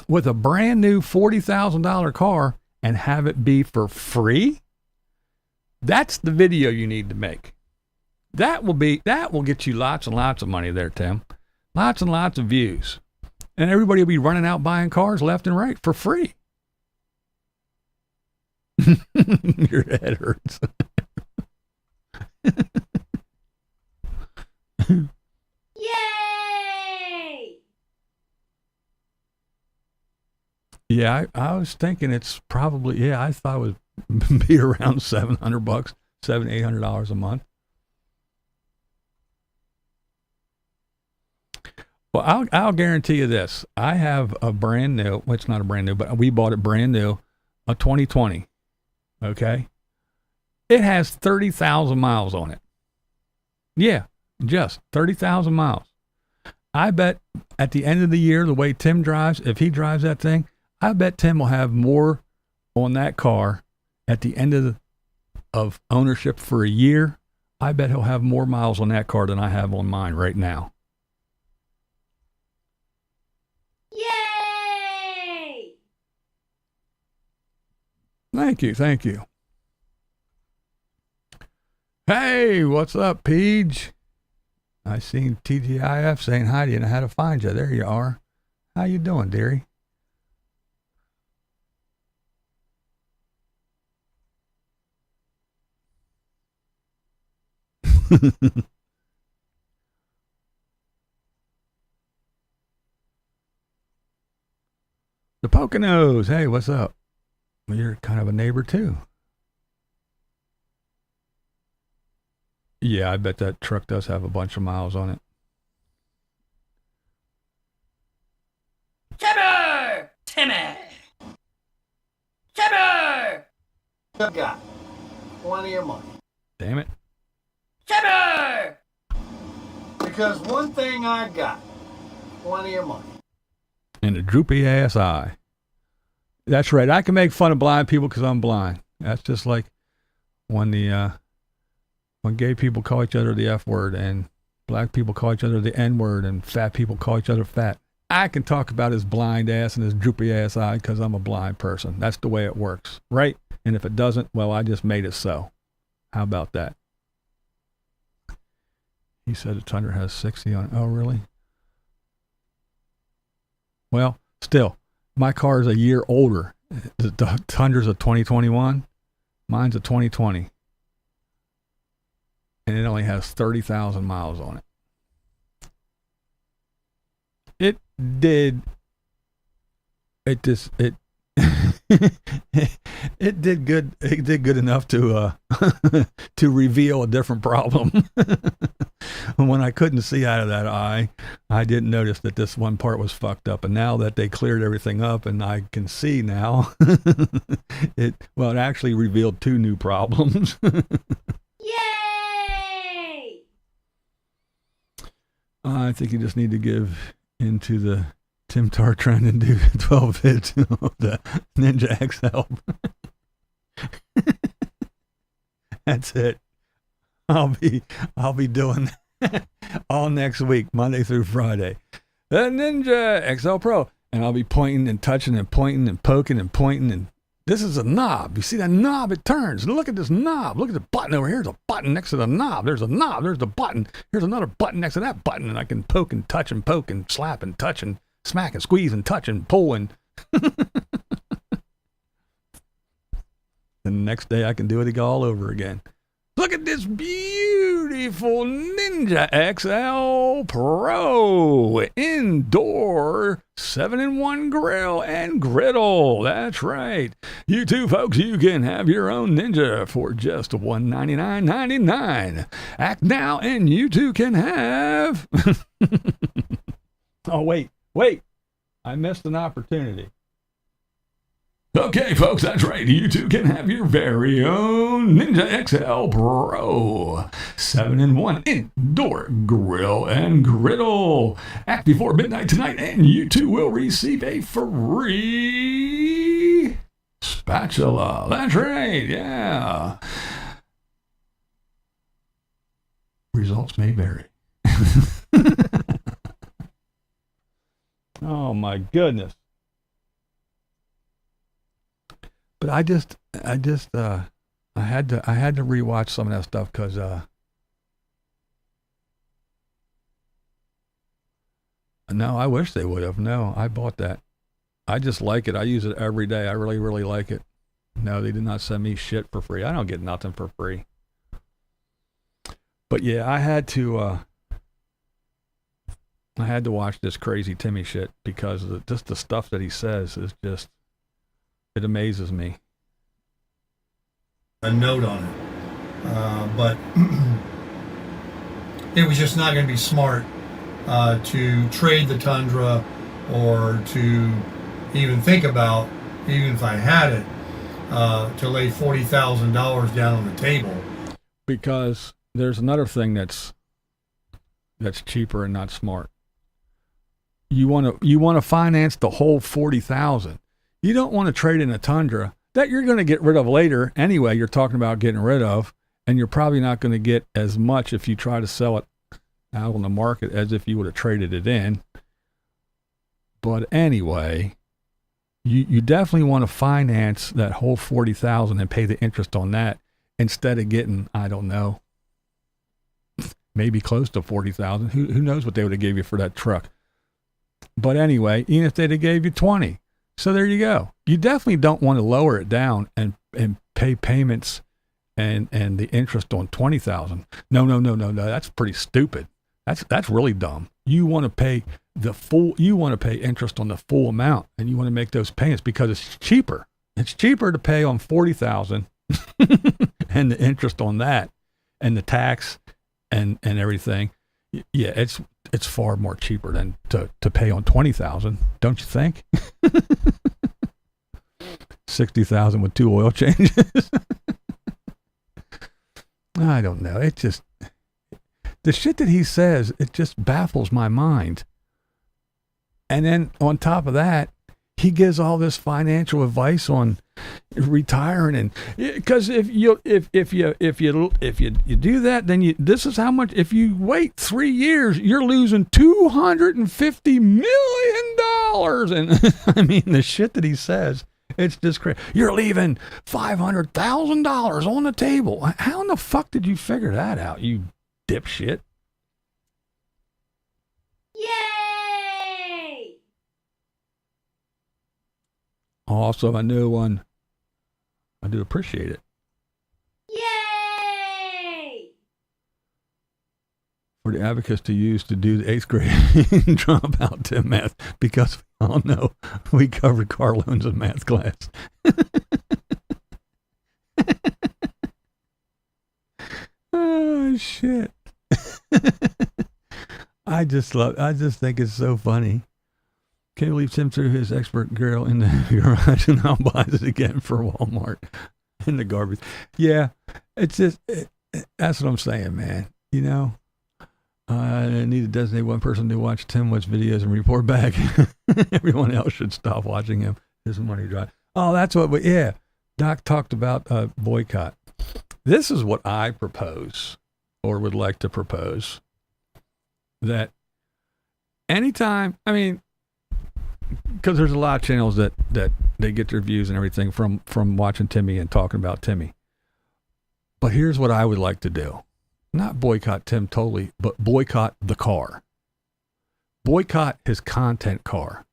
with a brand new $40,000 car and have it be for free. That's the video you need to make. That will get you lots and lots of money there, Tim. Lots and lots of views. And everybody will be running out buying cars left and right for free. Your head hurts. Yay! Yeah, I was thinking it's probably, I thought it would be around $700, $800 a month. Well, I'll guarantee you this. I have a brand new, well, it's not a brand new, but we bought it brand new, a 2020. Okay? It has 30,000 miles on it. Yeah, just 30,000 miles. I bet at the end of the year, the way Tim drives, if he drives that thing, I bet Tim will have more on that car at the end of ownership for a year. I bet he'll have more miles on that car than I have on mine right now. Yay! Thank you, thank you. Hey, what's up, Peach? I seen TGIF saying hi to you and how to find you. There you are. How you doing, dearie? The Poconos. Hey, what's up? Well, you're kind of a neighbor too. Yeah, I bet that truck does have a bunch of miles on it. Timmy! I've got plenty of money. Damn it. Timmy! Because one thing I got, plenty of money. And a droopy ass eye. That's right. I can make fun of blind people because I'm blind. That's just like when when gay people call each other the F word and black people call each other the N word and fat people call each other fat. I can talk about his blind ass and his droopy ass eye because I'm a blind person. That's the way it works, right? And if it doesn't, well, I just made it so. How about that? He said the Tundra has 60 on it. Oh, really? Well, still, my car is a year older. The Tundra's a 2021. Mine's a 2020. And it only has 30,000 miles on it. It did good. It did good enough to to reveal a different problem. When I couldn't see out of that eye, I didn't notice that this one part was fucked up. And now that they cleared everything up and I can see now, it actually revealed 2 new problems. Yay! I think you just need to give into the Tim Tar trend and do 12 hits of the Ninja XL. That's it. I'll be doing all next week, Monday through Friday. The Ninja XL Pro. And I'll be pointing and touching and pointing and poking and pointing. And this is a knob. You see that knob? It turns. Look at this knob. Look at the button over here. There's a button next to the knob. There's a knob. There's the button. Here's another button next to that button. And I can poke and touch and poke and slap and touch and smack and squeeze and touch and pull. And the next day I can do it all over again. Look at this beautiful Ninja XL Pro indoor 7-in-1 grill and griddle. That's right. You too, folks, you can have your own Ninja for just $199.99. Act now and you too can have... Oh, wait. I missed an opportunity. Okay, folks, that's right. You too can have your very own Ninja XL Pro 7-in-1 indoor grill and griddle. Act before midnight tonight, and you too will receive a free spatula. That's right, yeah. Results may vary. Oh my goodness. But I had to rewatch some of that stuff because no, I wish they would have. No, I bought that. I just like it. I use it every day. I really, really like it. No, they did not send me shit for free. I don't get nothing for free. But yeah, I had to watch this crazy Timmy shit because just the stuff that he says is just, it amazes me. A note on it, but it was just not going to be smart to trade the Tundra or to even think about, even if I had it, to lay $40,000 down on the table. Because there's another thing that's cheaper and not smart. You want to finance the whole $40,000. You don't want to trade in a Tundra that you're going to get rid of later anyway. You're talking about getting rid of, and you're probably not going to get as much if you try to sell it out on the market as if you would have traded it in. But anyway, you definitely want to finance that whole $40,000 and pay the interest on that instead of getting, I don't know, maybe close to $40,000. Who knows what they would have gave you for that truck? But anyway, even if they'd have gave you 20. So there you go. You definitely don't want to lower it down and pay payments and the interest on $20,000. No. That's pretty stupid. That's really dumb. You want to pay interest on the full amount, and you want to make those payments because it's cheaper. It's cheaper to pay on $40,000 and the interest on that and the tax and everything. Yeah, it's far more cheaper than to pay on $20,000, don't you think? $60,000 with 2 oil changes. I don't know. It just, the shit that he says, it just baffles my mind. And then on top of that, he gives all this financial advice on retiring, and because if you do that, then this is how much. If you wait 3 years, you're losing $250 million. And I mean, the shit that he says, it's just crazy. You're leaving $500,000 on the table. How in the fuck did you figure that out, you dipshit? Yay! Also, I know one. I do appreciate it. Yay! For the advocates to use to do the 8th grade and drop out Tim math, because we all know we covered car loans in math class. Oh, shit. I just think it's so funny. Can't believe Tim threw his expert girl in the garage and now buys it again for Walmart in the garbage. Yeah, it's just, that's what I'm saying, man. You know, I need to designate one person to watch Tim watch videos and report back. Everyone else should stop watching him. His money drive. Oh, that's what yeah. Doc talked about boycott. This is what I propose, or would like to propose, that anytime, I mean, because there's a lot of channels that they get their views and everything from watching Timmy and talking about Timmy. But here's what I would like to do. Not boycott Tim totally, but boycott the car. Boycott his content car.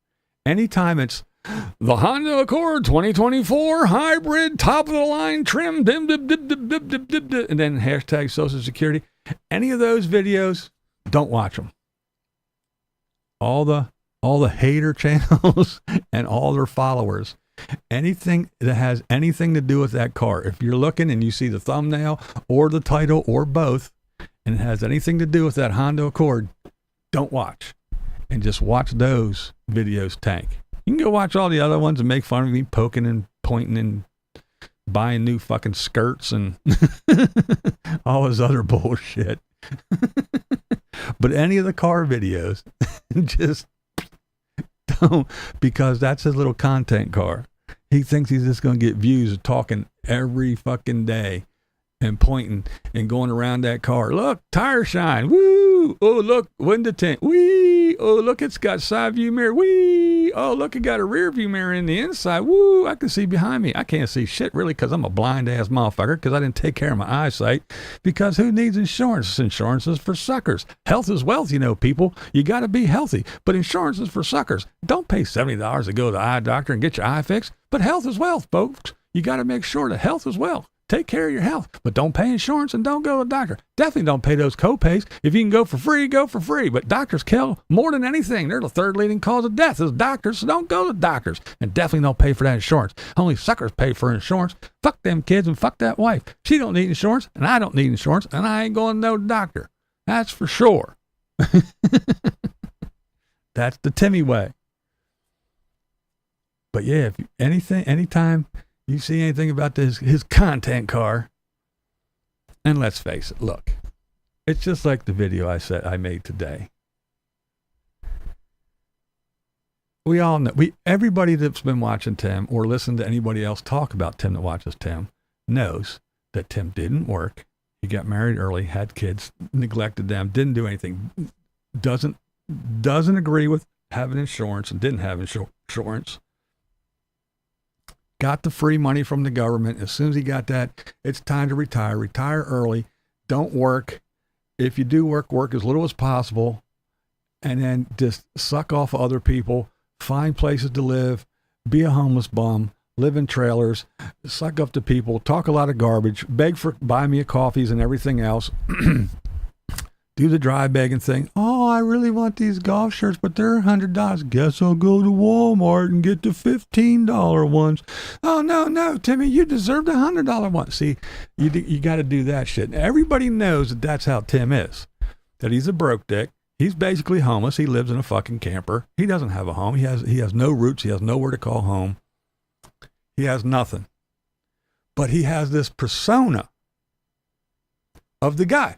Anytime it's the Honda Accord 2024 hybrid, top of the line trim, and then hashtag Social Security. Any of those videos, don't watch them. All the hater channels and all their followers, anything that has anything to do with that car, if you're looking and you see the thumbnail or the title or both, and it has anything to do with that Honda Accord, don't watch. And just watch those videos tank. You can go watch all the other ones and make fun of me poking and pointing and buying new fucking skirts and all his other bullshit. But any of the car videos, just don't, because that's his little content car. He thinks he's just going to get views talking every fucking day and pointing and going around that car. Look, tire shine. Woo! Oh, look, window tint. Wee! Oh, look, it's got side view mirror. Wee! Oh, look, it got a rear view mirror in the inside. Woo! I can see behind me. I can't see shit really because I'm a blind ass motherfucker because I didn't take care of my eyesight. Because who needs insurance? Insurance is for suckers. Health is wealth, you know, people. You got to be healthy. But insurance is for suckers. Don't pay $70 to go to the eye doctor and get your eye fixed. But health is wealth, folks. You got to make sure that health is wealth. Take care of your health, but don't pay insurance and don't go to the doctor. Definitely don't pay those co-pays. If you can go for free, go for free. But doctors kill more than anything. They're the third leading cause of death is doctors, so don't go to doctors. And definitely don't pay for that insurance. Only suckers pay for insurance. Fuck them kids and fuck that wife. She don't need insurance, and I don't need insurance, and I ain't going to no doctor. That's for sure. That's the Timmy way. But yeah, if anytime you see anything about his content car, and let's face it, look, it's just like the video I made today. We all know, everybody that's been watching Tim or listened to anybody else talk about Tim that watches Tim knows that Tim didn't work. He got married early, had kids, neglected them, didn't do anything, doesn't agree with having insurance and didn't have insurance. Got the free money from the government. As soon as he got that, it's time to retire. Retire early. Don't work. If you do work as little as possible, and then just suck off other people, find places to live, be a homeless bum, live in trailers, suck up to people, talk a lot of garbage, beg for buy me a coffees and everything else. Do the dry begging thing. Oh, I really want these golf shirts, but they're $100. Guess I'll go to Walmart and get the $15 ones. Oh, no, Timmy, you deserve the $100 one. See, you got to do that shit. Everybody knows that that's how Tim is, that he's a broke dick. He's basically homeless. He lives in a fucking camper. He doesn't have a home. He has no roots. He has nowhere to call home. He has nothing. But he has this persona of the guy.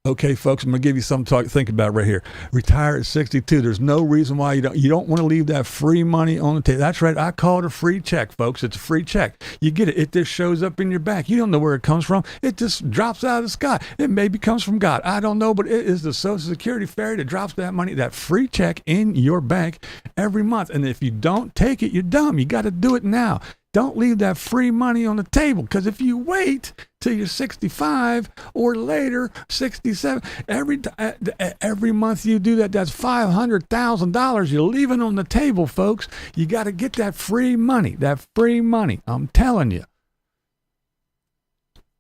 Okay, folks, I'm going to give you something to think about right here. Retire at 62. There's no reason why you don't want to leave that free money on the table. That's right. I call it a free check, folks. It's a free check. You get it. It just shows up in your bank. You don't know where it comes from. It just drops out of the sky. It maybe comes from God. I don't know, but it is the Social Security fairy that drops that money, that free check in your bank every month. And if you don't take it, you're dumb. You got to do it now. Don't leave that free money on the table, because if you wait till you're 65 or later, 67, every month you do that, that's $500,000 you're leaving on the table, folks. You got to get that free money, I'm telling you.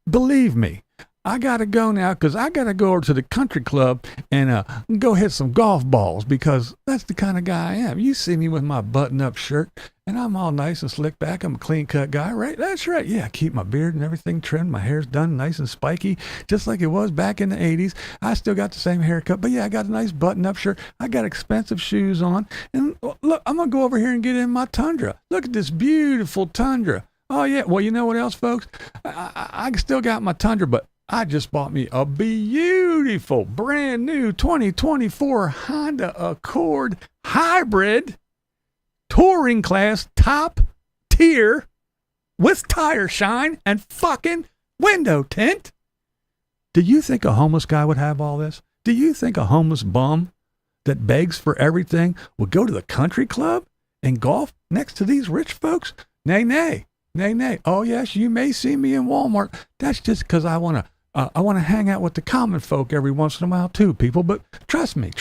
Believe me. I got to go now because I got to go over to the country club and go hit some golf balls, because that's the kind of guy I am. You see me with my button-up shirt, and I'm all nice and slick back. I'm a clean-cut guy, right? That's right. Yeah, I keep my beard and everything trimmed. My hair's done nice and spiky, just like it was back in the 80s. I still got the same haircut, but yeah, I got a nice button-up shirt. I got expensive shoes on. And look, I'm going to go over here and get in my Tundra. Look at this beautiful Tundra. Oh, yeah. Well, you know what else, folks? I still got my Tundra, but I just bought me a beautiful, brand new 2024 Honda Accord Hybrid touring class, top tier, with tire shine and fucking window tint. Do you think a homeless guy would have all this? Do you think a homeless bum that begs for everything would go to the country club and golf next to these rich folks? Nay, nay. Nay, nay. Oh, yes, you may see me in Walmart. That's just because I want to hang out with the common folk every once in a while too, people. But trust me.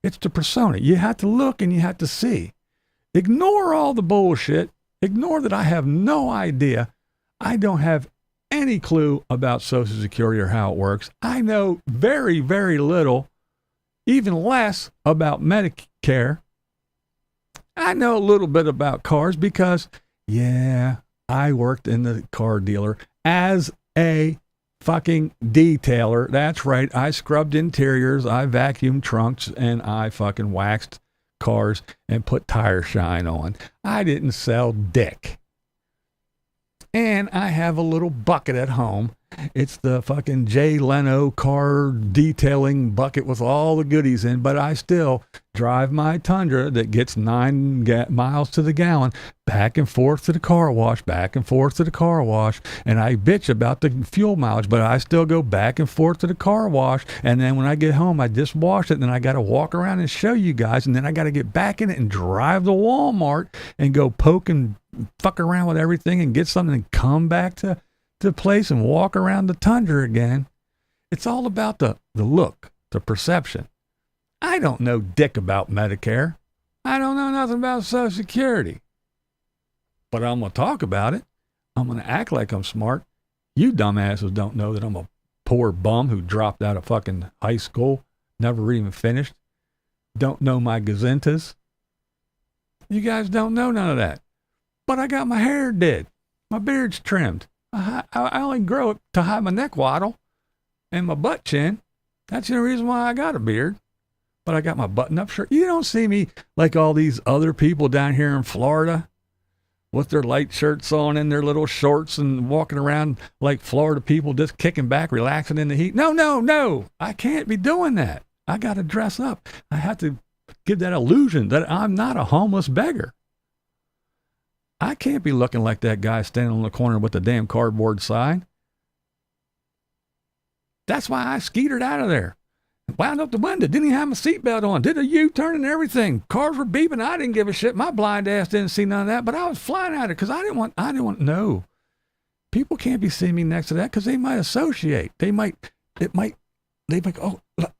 It's the persona. You have to look and you have to see. Ignore all the bullshit. Ignore that I have no idea. I don't have any clue about Social Security or how it works. I know very, very little, even less about Medicare. I know a little bit about cars because, yeah, I worked in the car dealer as a fucking detailer. That's right. I scrubbed interiors, I vacuumed trunks, and I fucking waxed cars and put tire shine on. I didn't sell dick. And I have a little bucket at home. It's the fucking Jay Leno car detailing bucket with all the goodies in, but I still drive my Tundra that gets 9 miles to the gallon back and forth to the car wash, and I bitch about the fuel mileage, but I still go back and forth to the car wash, and then when I get home, I just wash it, and then I got to walk around and show you guys, and then I got to get back in it and drive to Walmart and go poke and fuck around with everything and get something and come back to the place and walk around the Tundra again. It's all about the look, the perception. I don't know dick about Medicare. I don't know nothing about Social Security. But I'm going to talk about it. I'm going to act like I'm smart. You dumbasses don't know that I'm a poor bum who dropped out of fucking high school, never even finished. Don't know my gazintas. You guys don't know none of that. But I got my hair did. My beard's trimmed. I only grow it to hide my neck waddle and my butt chin. That's the reason why I got a beard. But I got my button-up shirt. You don't see me like all these other people down here in Florida with their light shirts on and their little shorts and walking around like Florida people just kicking back, relaxing in the heat. No. I can't be doing that. I got to dress up. I have to give that illusion that I'm not a homeless beggar. I can't be looking like that guy standing on the corner with the damn cardboard sign. That's why I skeetered out of there. Wound up the window. Didn't even have my seatbelt on. Did a U-turn and everything. Cars were beeping. I didn't give a shit. My blind ass didn't see none of that. But I was flying at it because I didn't want no. People can't be seeing me next to that because they might associate. They might, oh, look,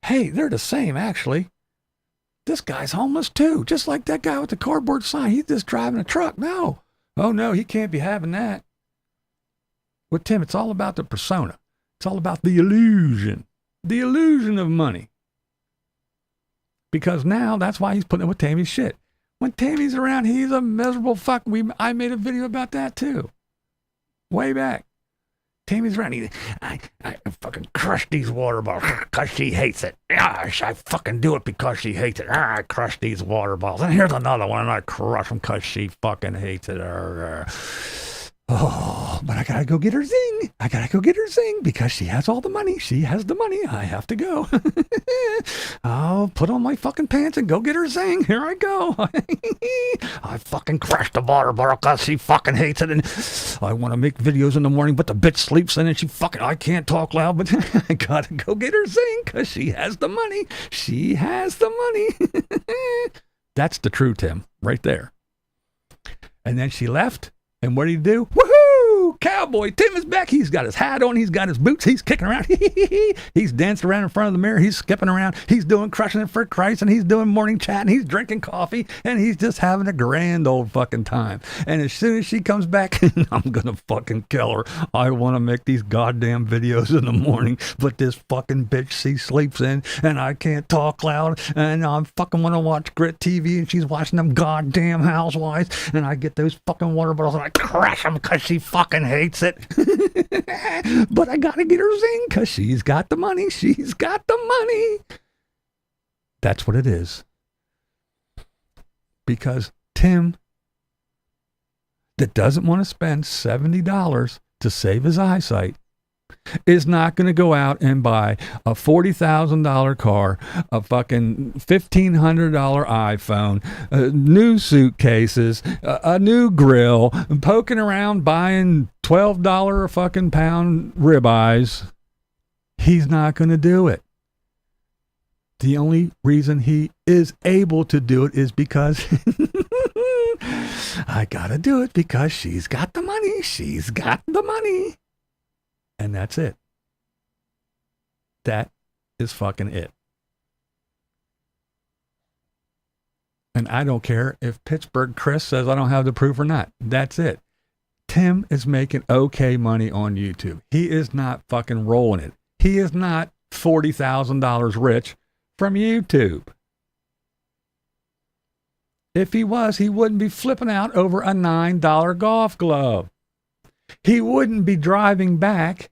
hey, they're the same actually. This guy's homeless too, just like that guy with the cardboard sign. He's just driving a truck. No. Oh, no, he can't be having that. With Tim, it's all about the persona. It's all about the illusion of money. Because now that's why he's putting up with Tammy's shit. When Tammy's around, he's a miserable fuck. I made a video about that too. Way back. Tammy's around. I fucking crush these water balls because she hates it. Gosh, I fucking do it because she hates it. I crush these water balls. And here's another one, and I crush them because she fucking hates it. Oh, but I gotta go get her zing. I gotta go get her zing because she has all the money. She has the money. I have to go. I'll put on my fucking pants and go get her zing. Here I go. I fucking crashed the water bottle because she fucking hates it. And I want to make videos in the morning, but the bitch sleeps in and she fucking, I can't talk loud, but I gotta go get her zing because she has the money. She has the money. That's the true Tim right there. And then she left. And what did he do? Woohoo! Cowboy Tim is back. He's got his hat on. He's got his boots. He's kicking around. He's dancing around in front of the mirror. He's skipping around. He's doing crushing it for Christ. And he's doing morning chat. And he's drinking coffee. And he's just having a grand old fucking time. And as soon as she comes back, I'm going to fucking kill her. I want to make these goddamn videos in the morning. But this fucking bitch, she sleeps in. And I can't talk loud. And I fucking want to watch Grit TV. And she's watching them goddamn housewives. And I get those fucking water bottles. And I crash them because she fucking hates it. But I gotta get her zing because she's got the money. She's got the money. That's what it is. Because Tim, that doesn't want to spend $70 to save his eyesight, is not going to go out and buy a $40,000 car, a fucking $1,500 iPhone, new suitcases, a new grill, poking around buying $12 a fucking pound ribeyes. He's not going to do it. The only reason he is able to do it is because I got to do it because she's got the money. She's got the money. And that's it. That is fucking it. And I don't care if Pittsburgh Chris says I don't have the proof or not. That's it. Tim is making okay money on YouTube. He is not fucking rolling it. He is not $40,000 rich from YouTube. If he was, he wouldn't be flipping out over a $9 golf glove. He wouldn't be driving back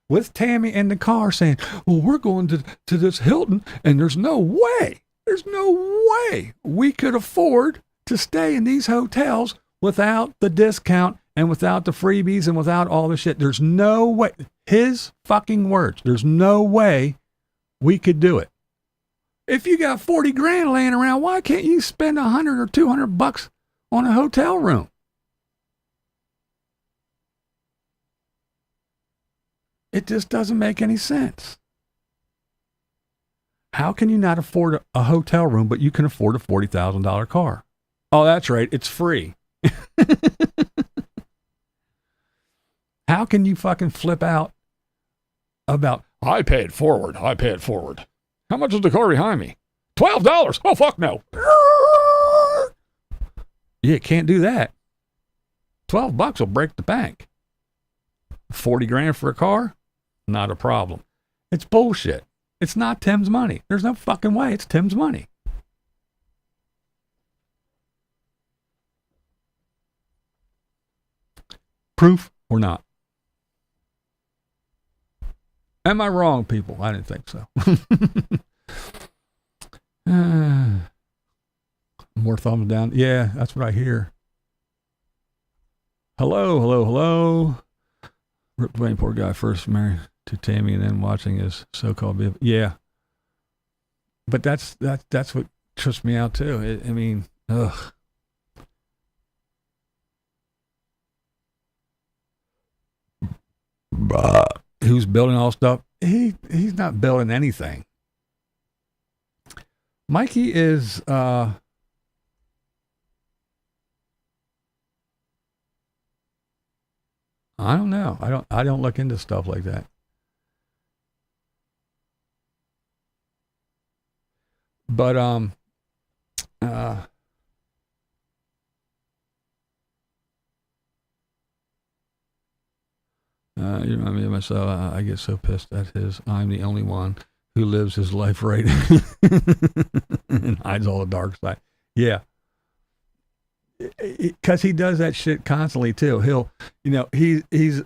with Tammy in the car saying, well, we're going to this Hilton and there's no way we could afford to stay in these hotels without the discount and without the freebies and without all the shit. There's no way. His fucking words. There's no way we could do it. If you got 40 grand laying around, why can't you spend 100 or 200 bucks on a hotel room? It just doesn't make any sense. How can you not afford a hotel room, but you can afford a $40,000 car? Oh, that's right. It's free. How can you fucking flip out about, I pay it forward. How much is the car behind me? $12. Oh, fuck no. You can't do that. $12 will break the bank. 40 grand for a car? Not a problem. It's bullshit. It's not Tim's money. There's no fucking way it's Tim's money. Proof or not? Am I wrong, people? I didn't think so. More thumbs down. Yeah, that's what I hear. Hello. Rip Blaine, poor guy, first married to Tammy and then watching his so-called baby. Yeah. But that's what trips me out too. I mean, ugh. Who's building all stuff? He's not building anything. Mikey is I don't know. I don't look into stuff like that. But you remind me of myself. I get so pissed at his. I'm the only one who lives his life right and hides all the dark side. Yeah. Because he does that shit constantly too. He'll, he's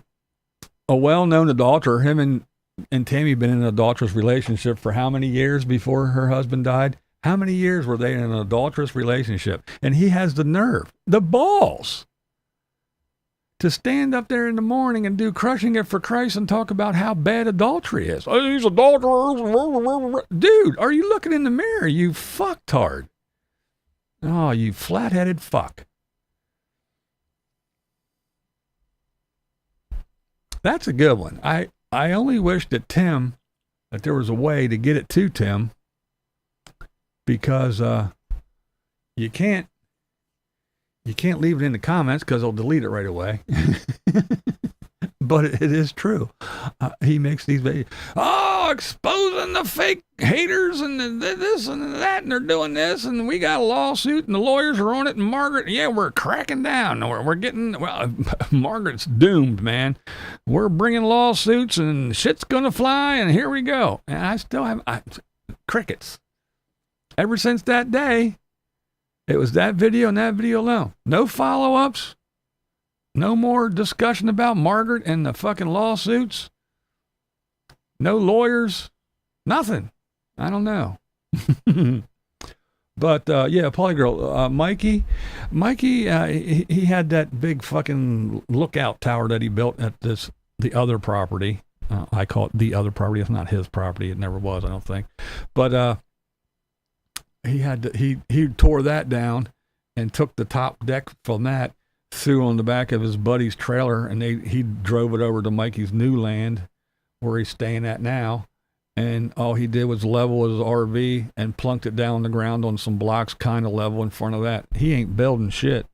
a well-known adulterer. Him and Tammy been in an adulterous relationship for how many years before her husband died? How many years were they in an adulterous relationship? And he has the nerve, the balls, to stand up there in the morning and do Crushing It for Christ and talk about how bad adultery is. Oh, these adulterers. Dude, are you looking in the mirror, you fucktard? Oh, you flat-headed fuck. That's a good one. I only wish that there was a way to get it to Tim, because you can't leave it in the comments because they'll delete it right away. But it is true. He makes these videos. Oh, exposing the fake haters and this and that, and they're doing this, and we got a lawsuit, and the lawyers are on it, and Margaret, yeah, we're cracking down. We're getting, well, Margaret's doomed, man. We're bringing lawsuits, and shit's going to fly, and here we go. And I still have crickets. Ever since that day, it was that video and that video alone. No follow-ups. No more discussion about Margaret and the fucking lawsuits. No lawyers. Nothing. I don't know. But, yeah, Polygirl. Mikey, he had that big fucking lookout tower that he built at the other property. I call it the other property. It's not his property. It never was, I don't think. But he tore that down and took the top deck from that, threw on the back of his buddy's trailer, and he drove it over to Mikey's new land where he's staying at now. And all he did was level his RV and plunked it down on the ground on some blocks kind of level in front of that. He ain't building shit.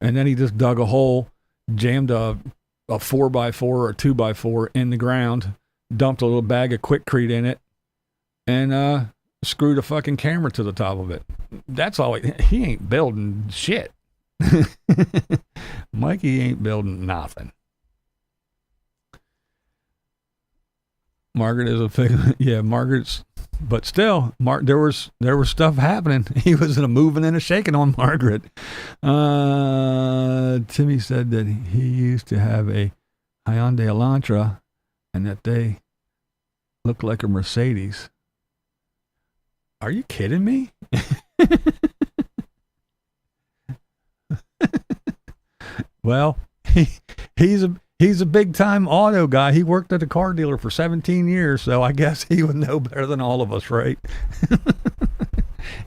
And then he just dug a hole, jammed a 4x4 or a 2x4 in the ground, dumped a little bag of Quickcrete in it, and screwed a fucking camera to the top of it. That's all. He ain't building shit. Mikey ain't building nothing. Margaret is a figment. Yeah, Margaret's, but still, there was stuff happening. He was in a moving and a shaking on Margaret. Timmy said that he used to have a Hyundai Elantra and that they look like a Mercedes. Are you kidding me? Well, he's a big time auto guy. He worked at a car dealer for 17 years, so I guess he would know better than all of us, right?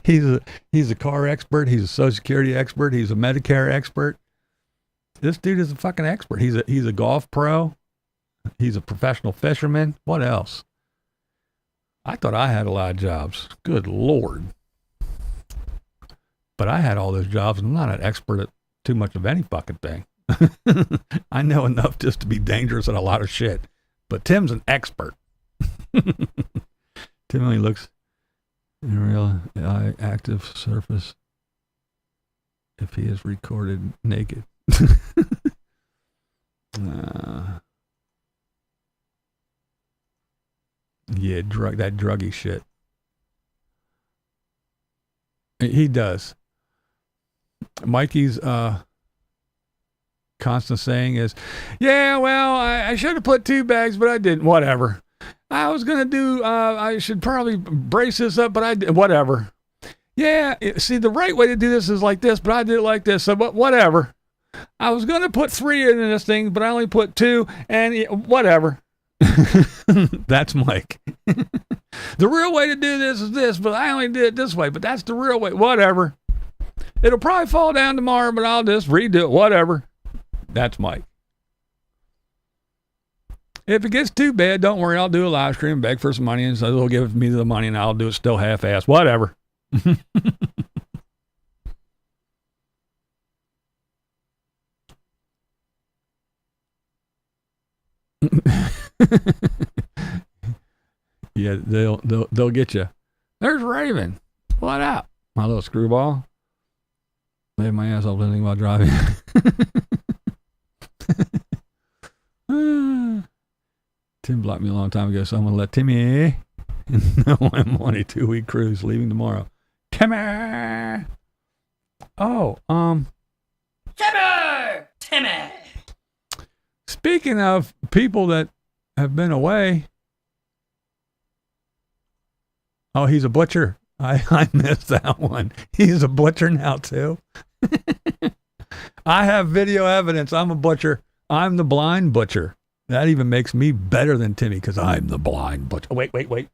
He's a car expert. He's a Social Security expert. He's a Medicare expert. This dude is a fucking expert. He's a golf pro. He's a professional fisherman. What else? I thought I had a lot of jobs. Good Lord. But I had all those jobs, and I'm not an expert at too much of any fucking thing. I know enough just to be dangerous at a lot of shit. But Tim's an expert. Tim only looks in real active surface if he is recorded naked. Yeah, that druggy shit. He does. Mikey's constant saying is, yeah, well, I should have put 2 bags, but I didn't. Whatever. I was going to do, I should probably brace this up, but I did. Whatever. Yeah, see, the right way to do this is like this, but I did it like this, so but whatever. I was going to put 3 in this thing, but I only put 2, and whatever. That's Mike. The real way to do this is this, but I only did it this way, but that's the real way. Whatever. It'll probably fall down tomorrow, but I'll just redo it. Whatever. That's Mike. If it gets too bad, don't worry. I'll do a live stream, beg for some money, and so they'll give me the money, and I'll do it still half-assed. Whatever. Yeah, they'll get you. There's Raven. What up, my little screwball? Made my ass off listening while driving. Tim blocked me a long time ago, so I'm gonna let Timmy know I'm on a 2-week cruise leaving tomorrow. Timmy. Oh, Timmy. Speaking of people that have been away. Oh, he's a butcher. I missed that one. He's a butcher now too. I have video evidence. I'm a butcher. I'm the blind butcher. That even makes me better than Timmy because I'm the blind butcher. Wait.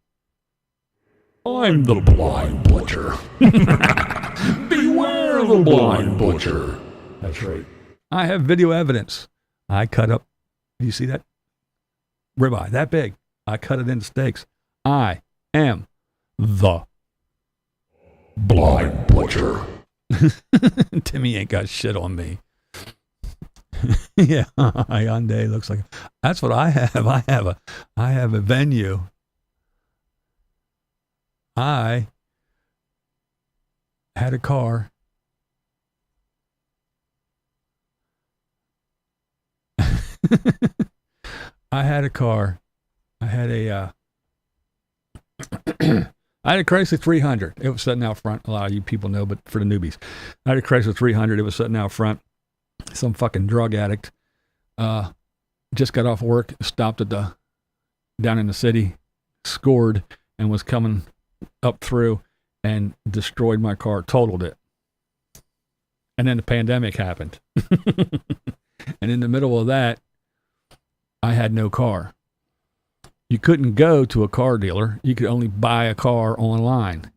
I'm the blind butcher. Beware the blind butcher. That's right. I have video evidence. I cut up, do you see that? Ribeye, that big. I cut it into steaks. I am the blind butcher. Timmy ain't got shit on me. Yeah, Hyundai looks like. That's what I have. I have a venue. I had a car. I had a Chrysler 300. It was sitting out front. A lot of you people know, but for the newbies, I had a Chrysler 300. It was sitting out front. Some fucking drug addict just got off work, stopped at down in the city, scored, and was coming up through and destroyed my car, totaled it. And then the pandemic happened. And in the middle of that, I had no car. You couldn't go to a car dealer. You could only buy a car online.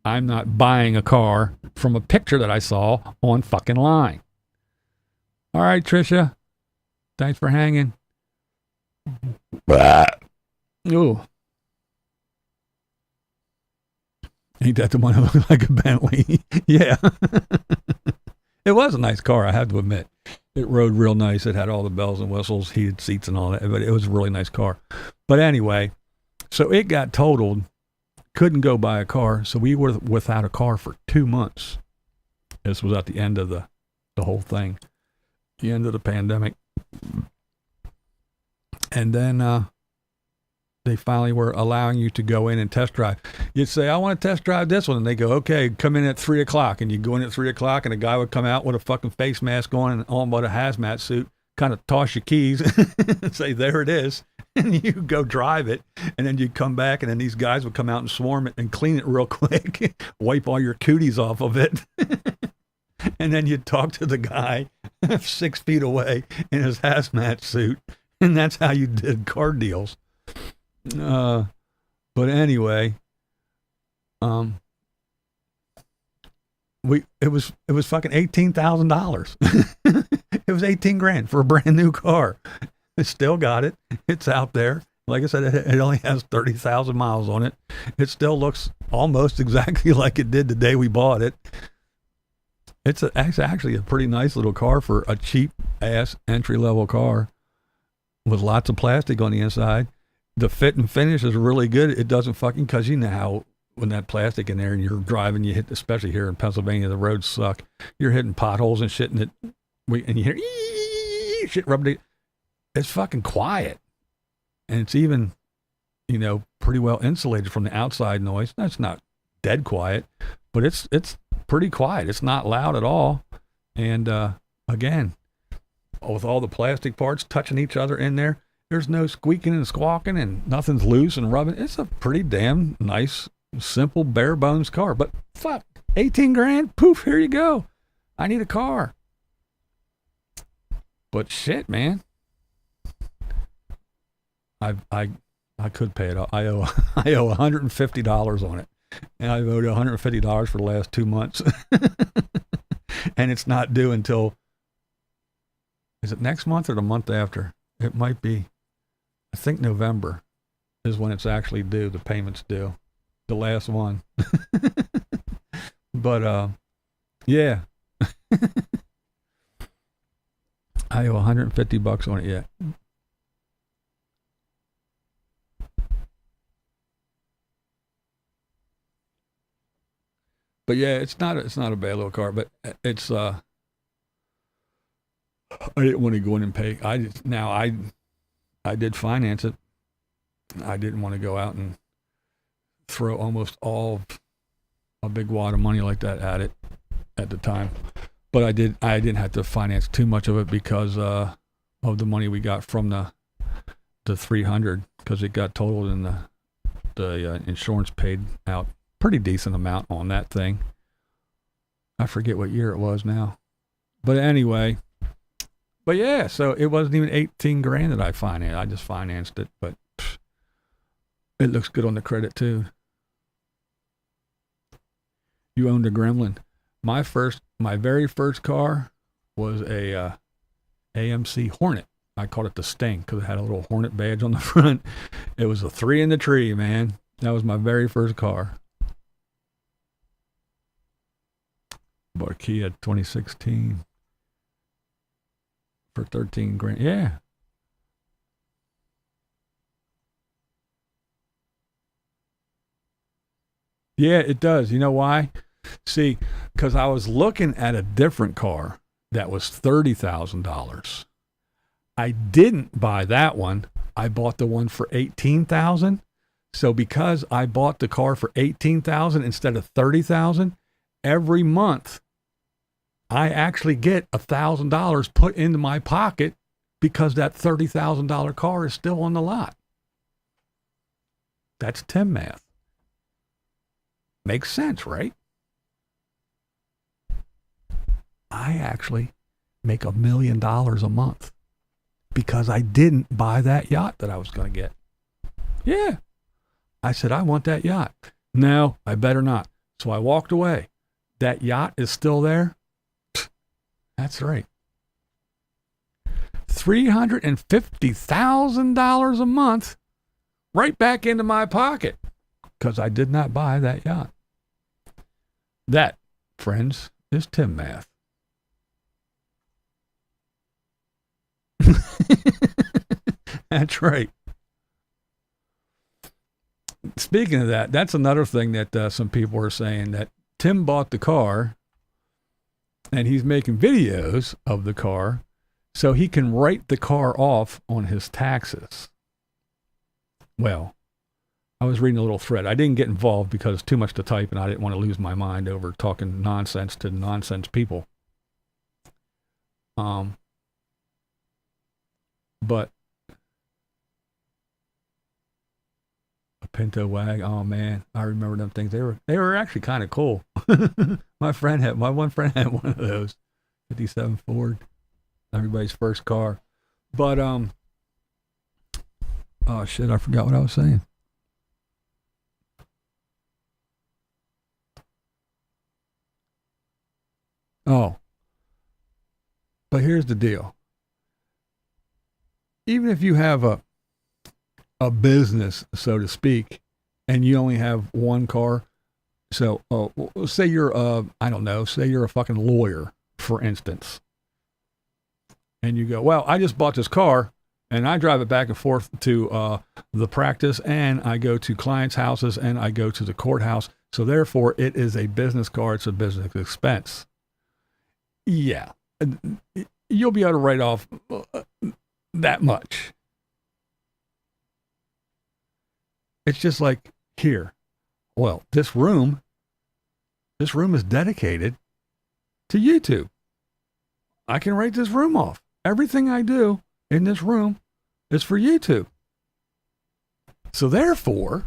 I'm not buying a car from a picture that I saw on fucking line. All right, Trisha. Thanks for hanging. Ooh. Ain't that the one that looked like a Bentley? Yeah. It was a nice car, I have to admit. It rode real nice. It had all the bells and whistles, heated seats and all that, but it was a really nice car. But anyway, so it got totaled. Couldn't go buy a car, so we were without a car for 2 months. This was at the end of the whole thing. The end of the pandemic. And then they finally were allowing you to go in and test drive. You'd say, I want to test drive this one. And they go, okay, come in at 3 o'clock. And you go in at 3 o'clock and a guy would come out with a fucking face mask on and on but a hazmat suit, kind of toss your keys and say, there it is. And you go drive it. And then you come back and then these guys would come out and swarm it and clean it real quick, wipe all your cooties off of it. And then you'd talk to the guy 6 feet away in his hazmat suit. And that's how you did car deals. But anyway, it was fucking $18,000. It was $18,000 for a brand new car. I still got it. It's out there. Like I said, it only has 30,000 miles on it. It still looks almost exactly like it did the day we bought it. It's actually a pretty nice little car for a cheap ass entry level car with lots of plastic on the inside. The fit and finish is really good. It doesn't fucking, because you know how when that plastic in there and you're driving, you hit, especially here in Pennsylvania, the roads suck. You're hitting potholes and shit, and you hear shit rubbing. It's fucking quiet, and it's even, pretty well insulated from the outside noise. That's not dead quiet, but it's pretty quiet. It's not loud at all, and again, with all the plastic parts touching each other in there. There's no squeaking and squawking and nothing's loose and rubbing. It's a pretty damn nice, simple, bare bones car. But fuck, $18,000, poof, here you go. I need a car. But shit, man. I could pay it off. I owe $150 on it. And I've owed $150 for the last 2 months. And it's not due until, is it next month or the month after? It might be. I think November is when it's actually due. The payment's due. The last one. But, yeah. I owe $150 on it yet. But yeah, it's not a bad little car, but it's, I didn't want to go in and pay. I did finance it. I didn't want to go out and throw almost all a big wad of money like that at it at the time. But I didn't have to finance too much of it because of the money we got from the 300, because it got totaled and the insurance paid out pretty decent amount on that thing. I forget what year it was now. But anyway, But yeah, so it wasn't even 18 grand that I financed. I just financed it, but it looks good on the credit too. You owned a Gremlin. My very first car was a AMC Hornet. I called it the Sting because it had a little Hornet badge on the front. It was a 3 in the tree, man. That was my very first car. Bought a Kia 2016 for 13 grand. Yeah. Yeah, it does. You know why? See, because I was looking at a different car that was $30,000. I didn't buy that one. I bought the one for $18,000. So because I bought the car for $18,000 instead of $30,000, every month I actually get $1,000 put into my pocket because that $30,000 car is still on the lot. That's Tim math. Makes sense, right? I actually make $1 million a month because I didn't buy that yacht that I was going to get. Yeah. I said, I want that yacht. No, I better not. So I walked away. That yacht is still there. That's right. $350,000 a month right back into my pocket because I did not buy that yacht. That, friends, is Tim math. That's right. Speaking of that, that's another thing that some people are saying, that Tim bought the car and he's making videos of the car so he can write the car off on his taxes. Well, I was reading a little thread. I didn't get involved because it's too much to type and I didn't want to lose my mind over talking nonsense to nonsense people. But a Pinto Wag, oh man, I remember them things. They were actually kind of cool. My one friend had one of those, 57 Ford, everybody's first car. But oh shit, I forgot what I was saying. Oh, but here's the deal. Even if you have a business, so to speak, and you only have one car, so say you're say you're a fucking lawyer, for instance, and you go, well, I just bought this car and I drive it back and forth to the practice, and I go to clients' houses, and I go to the courthouse, so therefore it is a business car, it's a business expense. Yeah, you'll be able to write off that much. It's just like here. Well, this room is dedicated to YouTube. I can write this room off. Everything I do in this room is for YouTube. So therefore,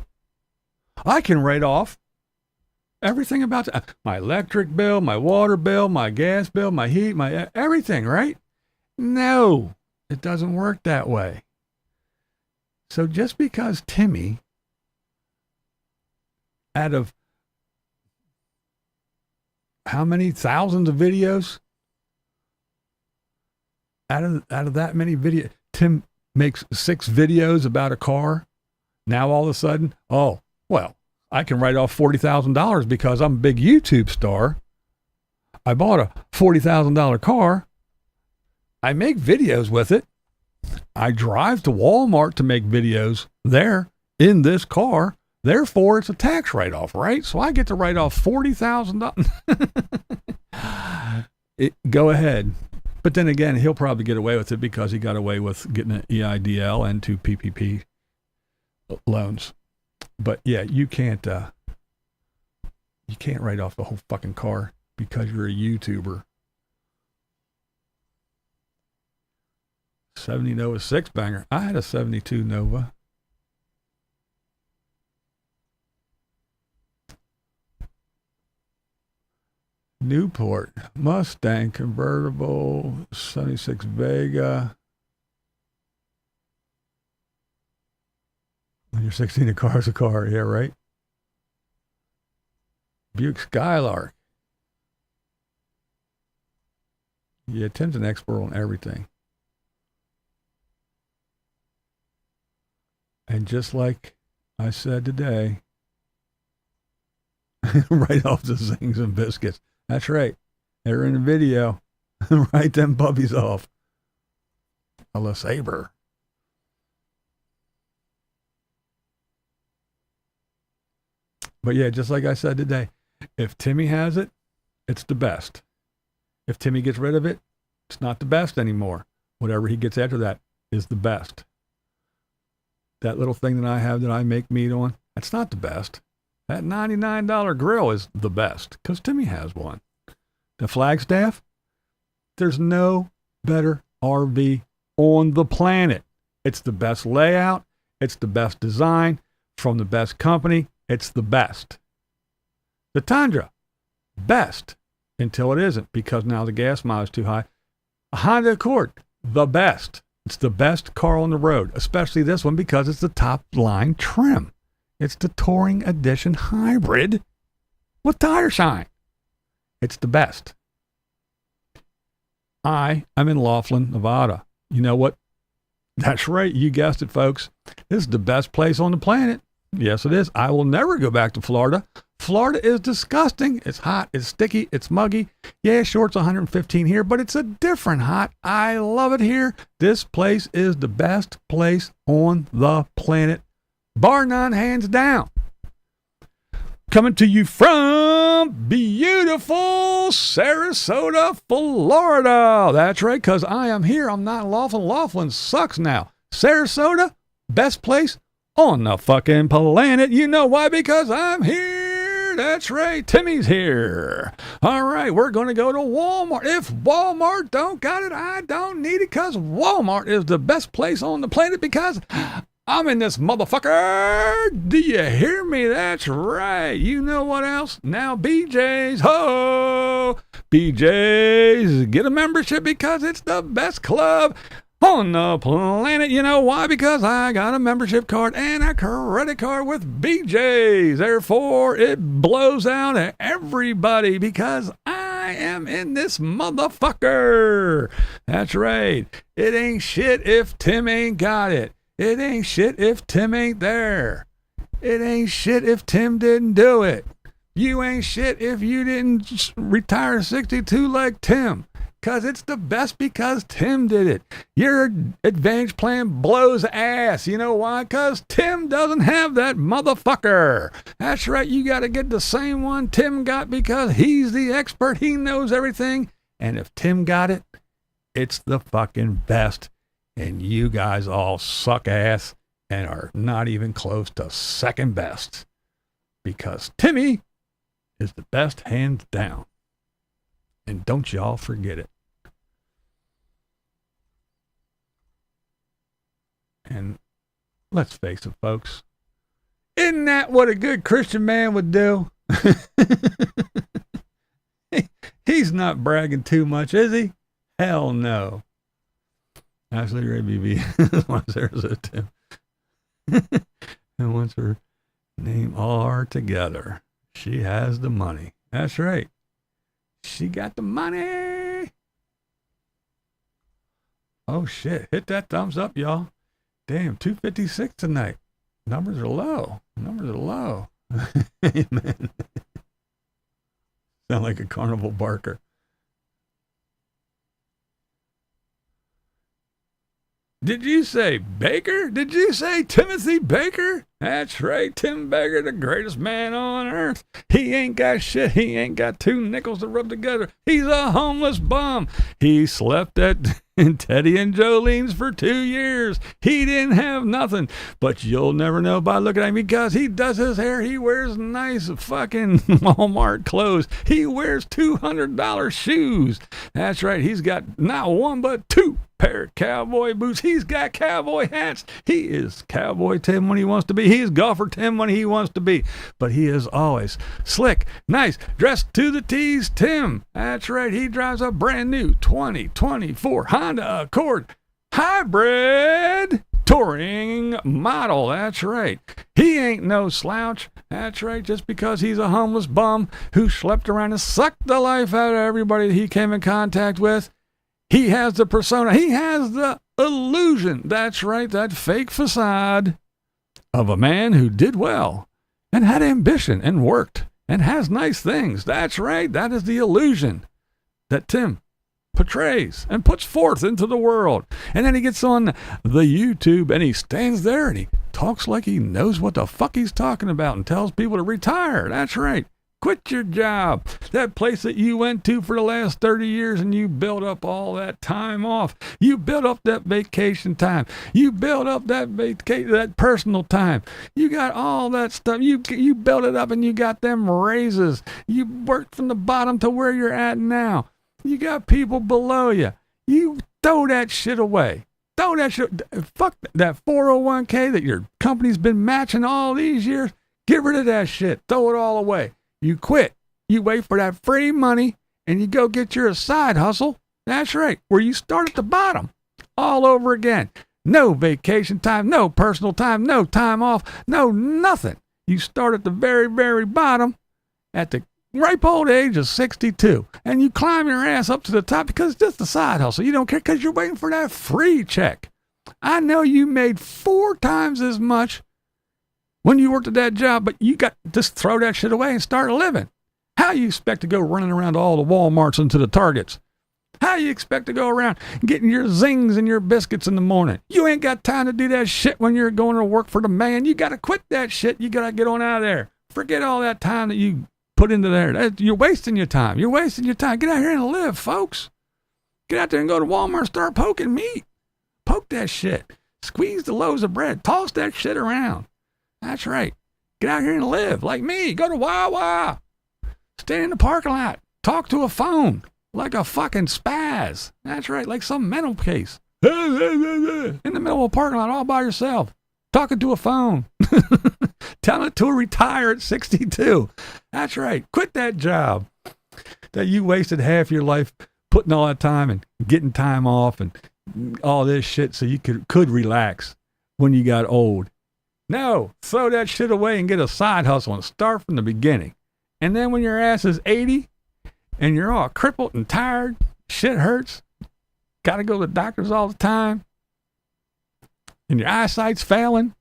I can write off everything about my electric bill, my water bill, my gas bill, my heat, my everything, right? No, it doesn't work that way. So just because Timmy, out of how many thousands of videos, out of that many videos, Tim makes 6 videos about a car. Now all of a sudden, oh, well, I can write off $40,000 because I'm a big YouTube star. I bought a $40,000 car. I make videos with it. I drive to Walmart to make videos there in this car. Therefore, it's a tax write-off, right? So I get to write off $40,000. Go ahead. But then again, he'll probably get away with it because he got away with getting an EIDL and 2 PPP loans. But yeah, you can't write off the whole fucking car because you're a YouTuber. 70 Nova 6-banger. I had a 72 Nova. Newport, Mustang convertible, 76 Vega. When you're 16, a car's a car. Yeah, right. Buick Skylark. Yeah, Tim's an expert on everything. And just like I said today, right off the Zings and Biscuits. That's right. They're in the video. Write them puppies off. A Sabre. But yeah, just like I said today, if Timmy has it, it's the best. If Timmy gets rid of it, it's not the best anymore. Whatever he gets after that is the best. That little thing that I have that I make meat on, that's not the best. That $99 grill is the best because Timmy has one. The Flagstaff, there's no better RV on the planet. It's the best layout. It's the best design from the best company. It's the best. The Tundra, best until it isn't because now the gas mile is too high. A Honda Accord, the best. It's the best car on the road, especially this one because it's the top line trim. It's the Touring Edition Hybrid with tire shine. It's the best. I'm in Laughlin, Nevada. You know what? That's right. You guessed it, folks. This is the best place on the planet. Yes, it is. I will never go back to Florida. Florida is disgusting. It's hot. It's sticky. It's muggy. Yeah, sure, it's 115 here, but it's a different hot. I love it here. This place is the best place on the planet. Bar none, hands down. Coming to you from beautiful Sarasota, Florida. That's right, because I am here. I'm not in Laughlin. Laughlin sucks now. Sarasota, best place on the fucking planet. You know why? Because I'm here. That's right. Timmy's here. All right, we're going to go to Walmart. If Walmart don't got it, I don't need it because Walmart is the best place on the planet because I'm in this motherfucker. Do you hear me? That's right. You know what else? Now BJ's. Ho! BJ's. Get a membership because it's the best club on the planet. You know why? Because I got a membership card and a credit card with BJ's. Therefore, it blows out at everybody because I am in this motherfucker. That's right. It ain't shit if Tim ain't got it. It ain't shit if Tim ain't there. It ain't shit if Tim didn't do it. You ain't shit if you didn't retire 62 like Tim. Because it's the best because Tim did it. Your advantage plan blows ass. You know why? Because Tim doesn't have that motherfucker. That's right. You got to get the same one Tim got because he's the expert. He knows everything. And if Tim got it, it's the fucking best. And you guys all suck ass and are not even close to second best. Because Timmy is the best hands down. And don't y'all forget it. And let's face it, folks. Isn't that what a good Christian man would do? He's not bragging too much, is he? Hell no. Ashley Ray BB. One Sarasota Tim. And once her name all are together, she has the money. That's right. She got the money. Oh, shit. Hit that thumbs up, y'all. Damn, 256 tonight. Numbers are low. Numbers are low. Amen. Sound like a carnival barker. Did you say Baker? Did you say Timothy Baker? That's right, Tim Baker, the greatest man on earth. He ain't got shit. He ain't got two nickels to rub together. He's a homeless bum. He slept at Teddy and Jolene's for 2 years. He didn't have nothing. But you'll never know by looking at him because he does his hair. He wears nice fucking Walmart clothes. He wears $200 shoes. That's right. He's got not one but two pair of cowboy boots. He's got cowboy hats. He is Cowboy Tim when he wants to be. He's Golfer Tim when he wants to be. But he is always slick, nice, dressed to the T's Tim. That's right. He drives a brand new 2024 Honda Accord Hybrid touring model. That's right. He ain't no slouch. That's right. Just because he's a homeless bum who slept around and sucked the life out of everybody that he came in contact with, he has the persona. He has the illusion. That's right. That fake facade of a man who did well and had ambition and worked and has nice things. That's right. That is the illusion that Tim portrays and puts forth into the world. And then he gets on the YouTube and he stands there and he talks like he knows what the fuck he's talking about and tells people to retire. That's right. Quit your job. That place that you went to for the last 30 years and you built up all that time off. You built up that vacation time. You built up that personal time. You got all that stuff. You built it up and you got them raises. You worked from the bottom to where you're at now. You got people below you. You throw that shit away. Throw that shit. Fuck that 401k that your company's been matching all these years. Get rid of that shit. Throw it all away. You quit. You wait for that free money and you go get your side hustle. That's right. Where you start at the bottom all over again. No vacation time, no personal time, no time off, no nothing. You start at the very, very bottom at the ripe old age of 62. And you climb your ass up to the top because it's just a side hustle. You don't care because you're waiting for that free check. I know you made 4 times as much when you worked at that job, but you got just throw that shit away and start living. How you expect to go running around to all the Walmarts and to the Targets? How you expect to go around getting your zings and your biscuits in the morning? You ain't got time to do that shit when you're going to work for the man. You got to quit that shit. You got to get on out of there. Forget all that time that you put into there. You're wasting your time. You're wasting your time. Get out here and live, folks. Get out there and go to Walmart and start poking meat. Poke that shit. Squeeze the loaves of bread. Toss that shit around. That's right. Get out here and live like me. Go to Wawa. Stand in the parking lot. Talk to a phone like a fucking spaz. That's right. Like some mental case. In the middle of a parking lot all by yourself. Talking to a phone. Telling it to retire at 62. That's right. Quit that job that you wasted half your life putting all that time and getting time off and all this shit so you could relax when you got old. No, throw that shit away and get a side hustle and start from the beginning. And then when your ass is 80 and you're all crippled and tired, shit hurts, got to go to the doctors all the time, and your eyesight's failing,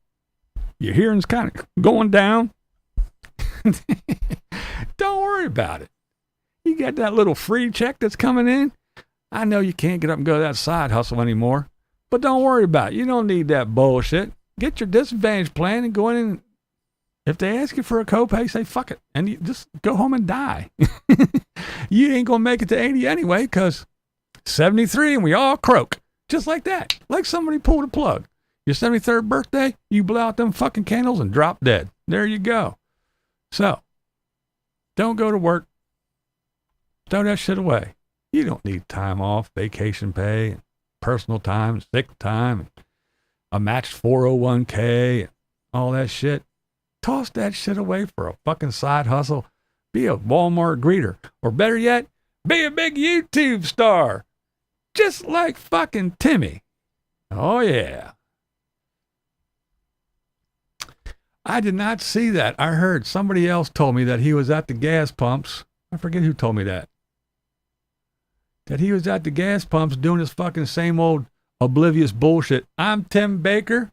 your hearing's kind of going down, don't worry about it. You got that little free check that's coming in. I know you can't get up and go to that side hustle anymore, but don't worry about it. You don't need that bullshit. Get your disadvantage plan and go in and if they ask you for a copay, say fuck it. And you just go home and die. You ain't going to make it to 80 anyway because 73 and we all croak. Just like that. Like somebody pulled a plug. Your 73rd birthday, you blow out them fucking candles and drop dead. There you go. So, don't go to work. Throw that shit away. You don't need time off, vacation pay, personal time, sick time, a matched 401k, and all that shit. Toss that shit away for a fucking side hustle. Be a Walmart greeter. Or better yet, be a big YouTube star. Just like fucking Timmy. Oh, yeah. I did not see that. I heard somebody else told me that he was at the gas pumps. I forget who told me that. That he was at the gas pumps doing his fucking same old oblivious bullshit. I'm Tim Baker.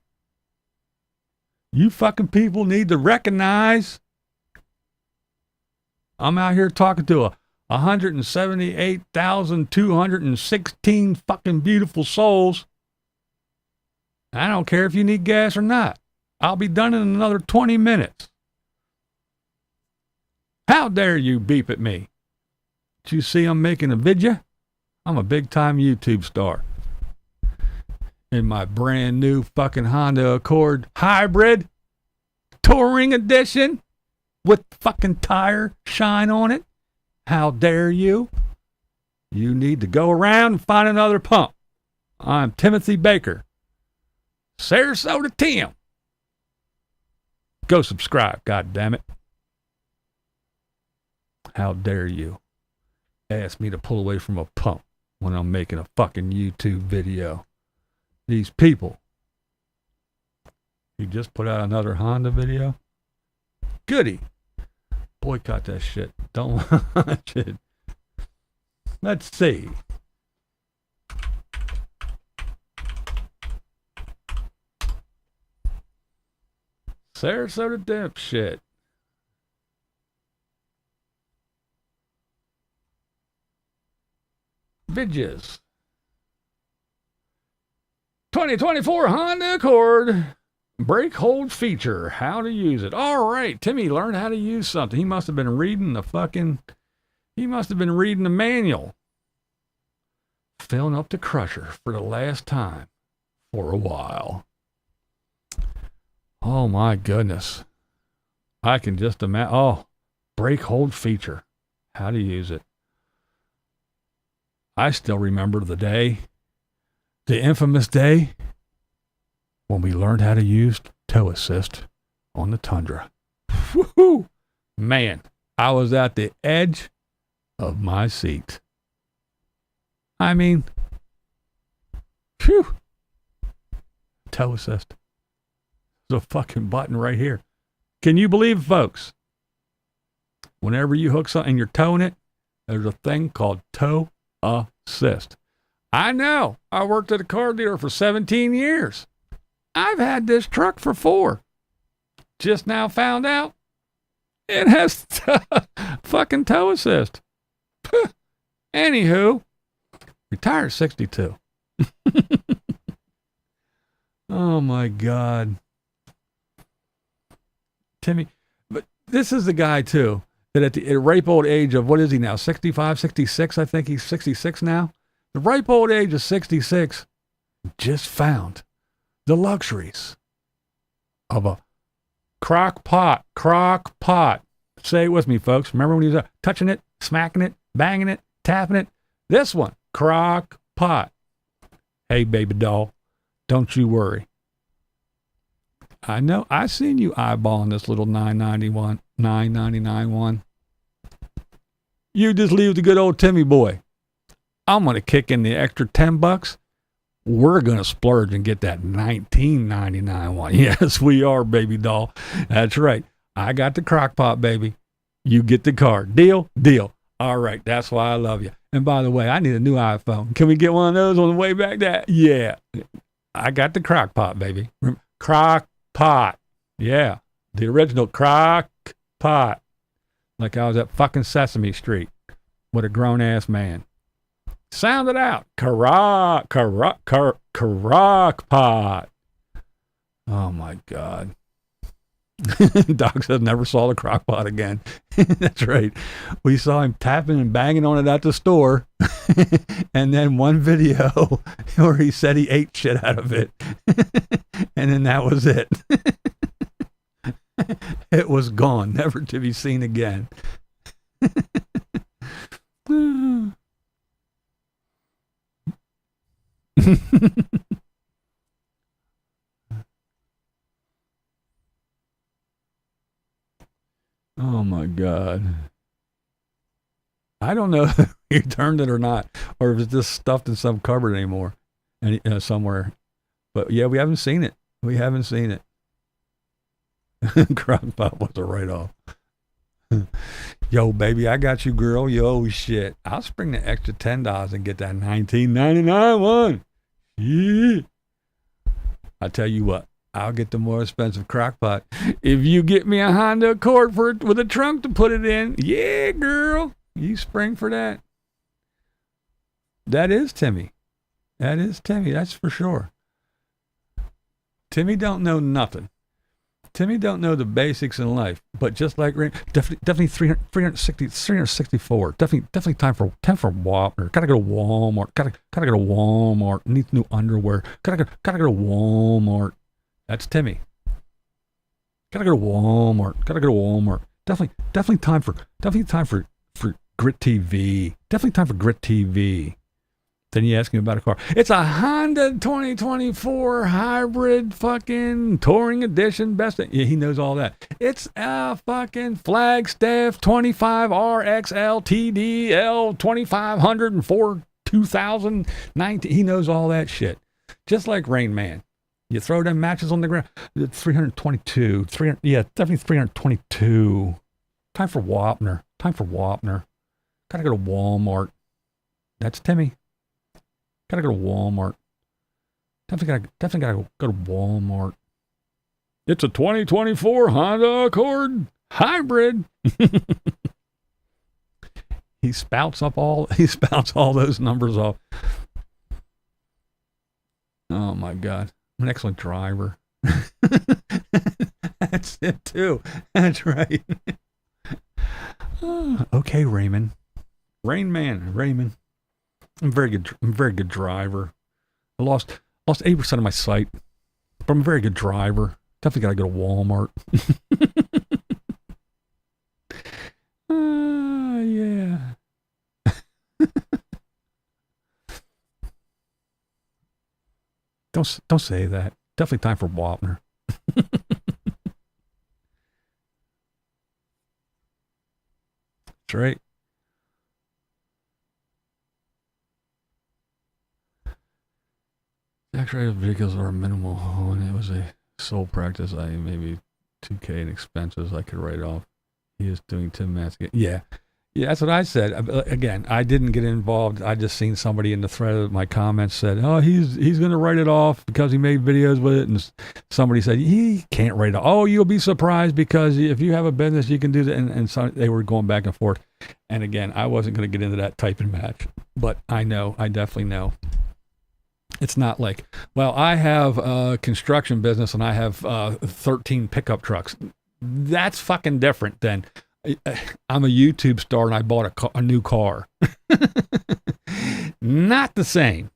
You fucking people need to recognize I'm out here talking to 178,216 fucking beautiful souls. I don't care if you need gas or not. I'll be done in another 20 minutes. How dare you beep at me? Did you see I'm making a video? I'm a big-time YouTube star. In my brand new fucking Honda Accord Hybrid Touring Edition with fucking tire shine on it. How dare you? You need to go around and find another pump. I'm Timothy Baker. Sarasota Tim. Go subscribe, god damn it. How dare you ask me to pull away from a pump when I'm making a fucking YouTube video. These people. You just put out another Honda video? Goody. Boycott that shit. Don't watch it. Let's see. Sarasota Tim shit. Vidges. 2024 Honda Accord. Brake hold feature. How to use it. All right. Timmy learned how to use something. He must have been reading the manual. Filling up the crusher for the last time for a while. Oh my goodness. I can just imagine. Oh, brake hold feature. How to use it. I still remember the infamous day, when we learned how to use tow assist on the Tundra. Woohoo! Man, I was at the edge of my seat. I mean, phew. Tow assist. There's a fucking button right here. Can you believe it, folks? Whenever you hook something and you're towing it, there's a thing called tow assist. I know. I worked at a car dealer for 17 years. I've had this truck for 4. Just now found out it has fucking tow assist. Anywho, retired 62. Oh my God. Timmy, but this is the guy too, that at the ripe old age of, what is he now, 65, 66? I think he's 66 now. The ripe old age of 66 just found the luxuries of a crock pot. Say it with me, folks. Remember when he was touching it, smacking it, banging it, tapping it? This one, crock pot. Hey, baby doll, don't you worry. I know. I seen you eyeballing this little $9.99 one. You just leave the good old Timmy boy. I'm going to kick in the extra $10. We're going to splurge and get that $19.99 one. Yes, we are, baby doll. That's right. I got the crock pot, baby. You get the car. Deal? Deal. All right. That's why I love you. And by the way, I need a new iPhone. Can we get one of those on the way back? Yeah. I got the crock pot, baby. Crock pot. Yeah. The original crock pot. Like I was at fucking Sesame Street with a grown-ass man. Sound it out. Crock pot. Oh my God. Doc said never saw the crock pot again. That's right. We saw him tapping and banging on it at the store. And then one video where he said he ate shit out of it. And then that was it. It was gone, never to be seen again. Oh my God. I don't know if he turned it or not, or if it's just stuffed in some cupboard anymore, somewhere. But yeah, we haven't seen it. Crockpot was a write-off. Yo, baby, I got you, girl. Yo, shit. I'll spring the extra $10 and get that $19.99 one. Yeah. I tell you what, I'll get the more expensive crockpot if you get me a Honda Accord with a trunk to put it in. Yeah, girl. You spring for that. That is Timmy. That's for sure. Timmy don't know nothing. Timmy don't know the basics in life, but just like definitely 364. Definitely time for Walmart. Gotta go to Walmart. Gotta go to Walmart. Needs new underwear. Gotta go to Walmart. That's Timmy. Gotta go to Walmart. Definitely time for Grit TV. Definitely time for Grit TV. Then you ask him about a car. It's a Honda 2024 hybrid fucking touring edition. Best. Yeah, he knows all that. It's a fucking Flagstaff 25 RXL TDL 2504 2019. He knows all that shit. Just like Rain Man. You throw them matches on the ground. 322. Definitely 322. Time for Wapner. Gotta go to Walmart. That's Timmy. Gotta go to Walmart. Definitely gotta go to Walmart. It's a 2024 Honda Accord hybrid. He spouts all those numbers off. Oh my God. I'm an excellent driver. That's it too. That's right. Okay, Raymond. Raymond. I'm a very good driver. I lost 80% of my sight, but I'm a very good driver. Definitely got to go to Walmart. Yeah. Don't say that. Definitely time for Wapner. That's right. X-ray vehicles are minimal. When it was a sole practice, I maybe $2K in expenses I could write off. He is doing Tim Matt's. Yeah, that's what I said. Again, I didn't get involved. I just seen somebody in the thread of my comments said, "Oh, he's going to write it off because he made videos with it." And somebody said, "He can't write it off." Oh, you'll be surprised because if you have a business, you can do that. And so they were going back and forth. And again, I wasn't going to get into that type and match, but I definitely know. It's not like, well, I have a construction business and I have 13 pickup trucks. That's fucking different than I'm a YouTube star and I bought a new car. Not the same.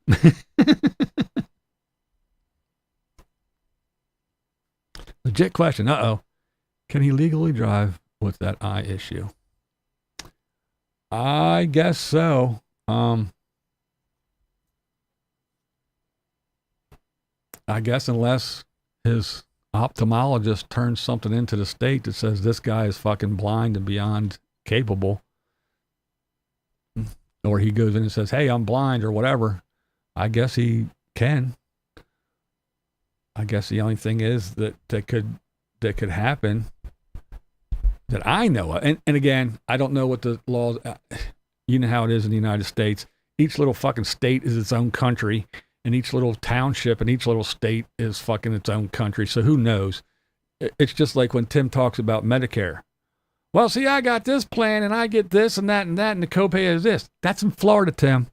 Legit question. Can he legally drive with that eye issue? I guess so. I guess unless his ophthalmologist turns something into the state that says this guy is fucking blind and beyond capable, or he goes in and says, "Hey, I'm blind," or whatever, I guess he can. I guess the only thing is that could happen that I know of. And again, I don't know what the laws, you know how it is in the United States. Each little fucking state is its own country. And each little township and each little state is fucking its own country. So who knows? It's just like when Tim talks about Medicare. Well, see, I got this plan and I get this and that and that and the copay is this. That's in Florida, Tim.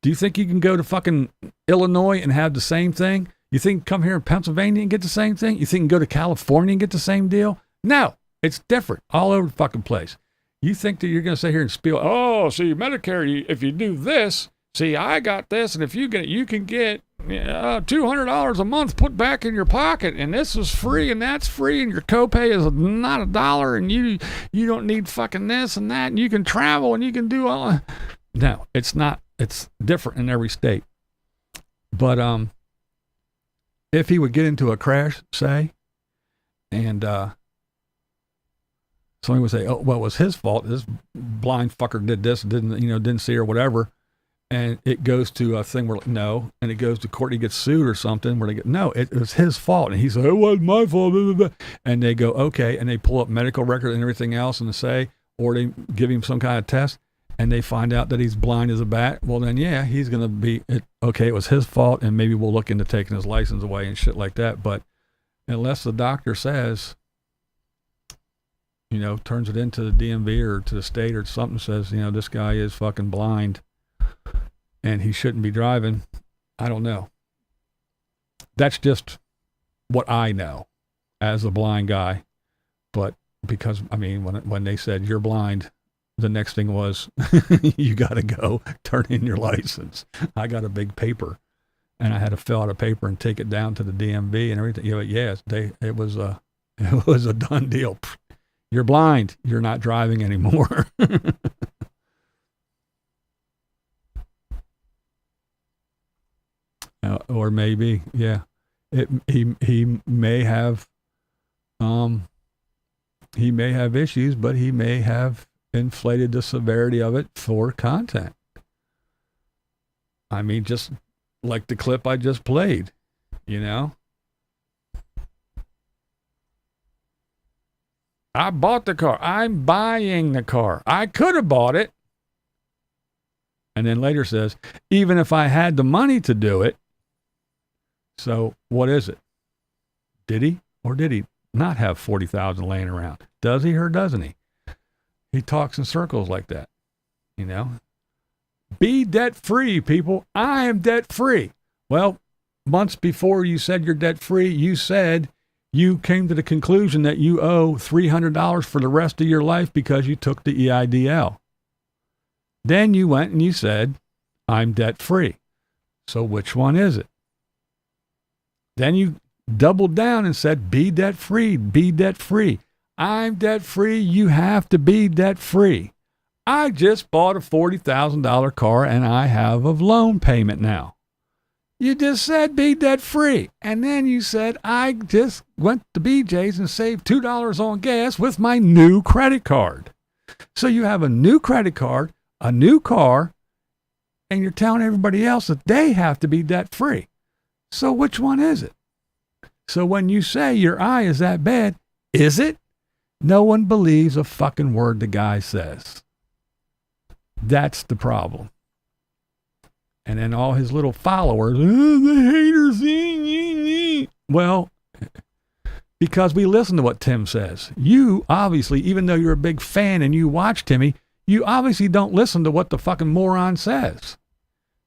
Do you think you can go to fucking Illinois and have the same thing? You think you can come here in Pennsylvania and get the same thing? You think you can go to California and get the same deal? No, it's different all over the fucking place. You think that you're going to sit here and spiel, oh, see, Medicare, if you do this, see, I got this, and if you get it, you can get $200 a month put back in your pocket, and this is free, and that's free, and your copay is not $1, and you don't need fucking this and that, and you can travel, and you can do all. No, it's not. It's different in every state. But if he would get into a crash, say, and somebody would say, "Oh, well, it was his fault. This blind fucker did this, didn't see or whatever." And it goes to a thing where no, and it goes to court. He gets sued or something where they get no, it was his fault, and he said it wasn't my fault. Blah, blah, blah. And they go okay, and they pull up medical record and everything else, and they say, or they give him some kind of test, and they find out that he's blind as a bat. Well, then yeah, he's gonna be okay. It was his fault, and maybe we'll look into taking his license away and shit like that. But unless the doctor says, turns it into the DMV or to the state or something, says this guy is fucking blind and he shouldn't be driving, I don't know. That's just what I know as a blind guy. But because, when they said you're blind, the next thing was you got to go turn in your license. I got a big paper and I had to fill out a paper and take it down to the DMV and everything. Yes, it was a done deal. You're blind. You're not driving anymore. Or maybe, yeah, he may have issues, but he may have inflated the severity of it for content. I mean, just like the clip I just played, you know. I bought the car. I'm buying the car. I could have bought it. And then later says, even if I had the money to do it. So what is it? Did he or did he not have 40,000 laying around? Does he or doesn't he? He talks in circles like that, you know. Be debt free, people. I am debt free. Well, months before you said you're debt free, you said you came to the conclusion that you owe $300 for the rest of your life because you took the EIDL. Then you went and you said, I'm debt free. So which one is it? Then you doubled down and said, be debt free, be debt free. I'm debt free. You have to be debt free. I just bought a $40,000 car and I have a loan payment now. You just said be debt free. And then you said, I just went to BJ's and saved $2 on gas with my new credit card. So you have a new credit card, a new car, and you're telling everybody else that they have to be debt free. So which one is it? So when you say your eye is that bad, is it? No one believes a fucking word the guy says. That's the problem. And then all his little followers, the haters. Well, because we listen to what Tim says. You obviously, even though you're a big fan and you watch Timmy, you obviously don't listen to what the fucking moron says.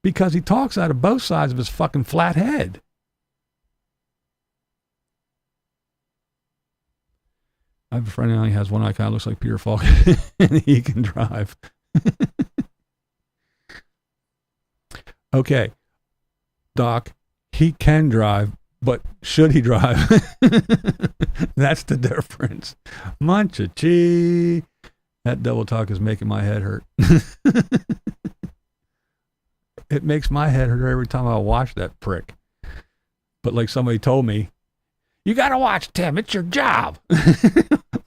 Because he talks out of both sides of his fucking flat head. I have a friend who only has one eye, kind of looks like Peter Falk, and he can drive. Okay, Doc, he can drive, but should he drive? That's the difference. Munch-a-chee. That double talk is making my head hurt. It makes my head hurt every time I watch that prick. But like somebody told me, you got to watch Tim. It's your job.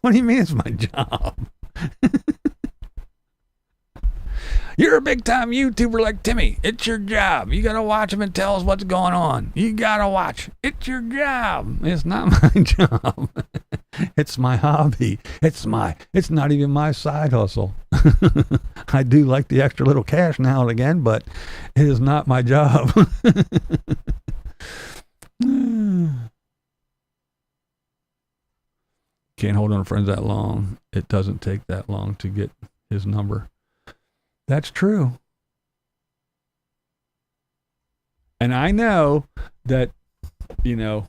What do you mean it's my job? You're a big time YouTuber like Timmy. It's your job. You got to watch him and tell us what's going on. You got to watch. It's your job. It's not my job. It's my hobby. It's not even my side hustle. I do like the extra little cash now and again, but it is not my job. Can't hold on to friends that long. It doesn't take that long to get his number. That's true. And I know that, you know,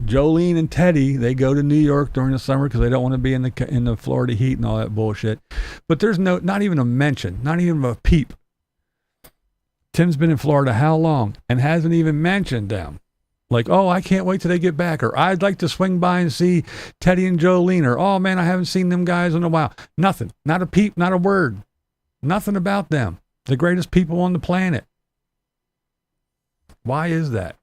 Jolene and Teddy, they go to New York during the summer because they don't want to be in the Florida heat and all that bullshit. But there's not even a mention, not even a peep. Tim's been in Florida how long and hasn't even mentioned them. Like, oh, I can't wait till they get back, or I'd like to swing by and see Teddy and Jolene, or oh man, I haven't seen them guys in a while. Nothing, not a peep, not a word, nothing about them. The greatest people on the planet. Why is that?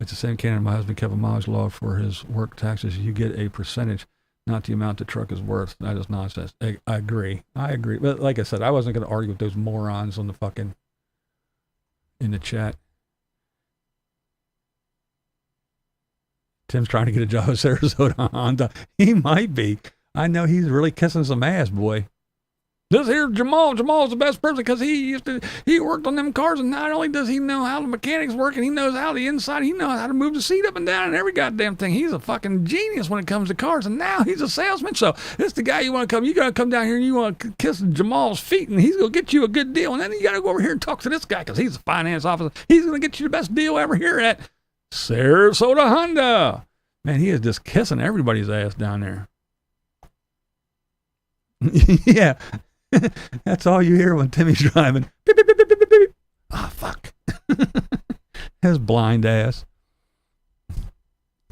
It's the same canon. My husband kept a mileage log for his work taxes. You get a percentage, not the amount the truck is worth. That is nonsense. I agree. But like I said, I wasn't going to argue with those morons on the fucking in the chat. Tim's trying to get a job at Sarasota Honda. He might be. I know he's really kissing some ass, boy. This here's Jamal. Jamal's the best person because he worked on them cars, and not only does he know how the mechanics work and he knows how the inside, he knows how to move the seat up and down and every goddamn thing. He's a fucking genius when it comes to cars, and now he's a salesman. So this is the guy you got to come down here and you want to kiss Jamal's feet, and he's going to get you a good deal. And then you got to go over here and talk to this guy because he's a finance officer. He's going to get you the best deal ever here at Sarasota Honda. Man, he is just kissing everybody's ass down there. Yeah. That's all you hear when Timmy's driving. Beep, beep, beep, beep, beep, beep. Ah, fuck. His blind ass.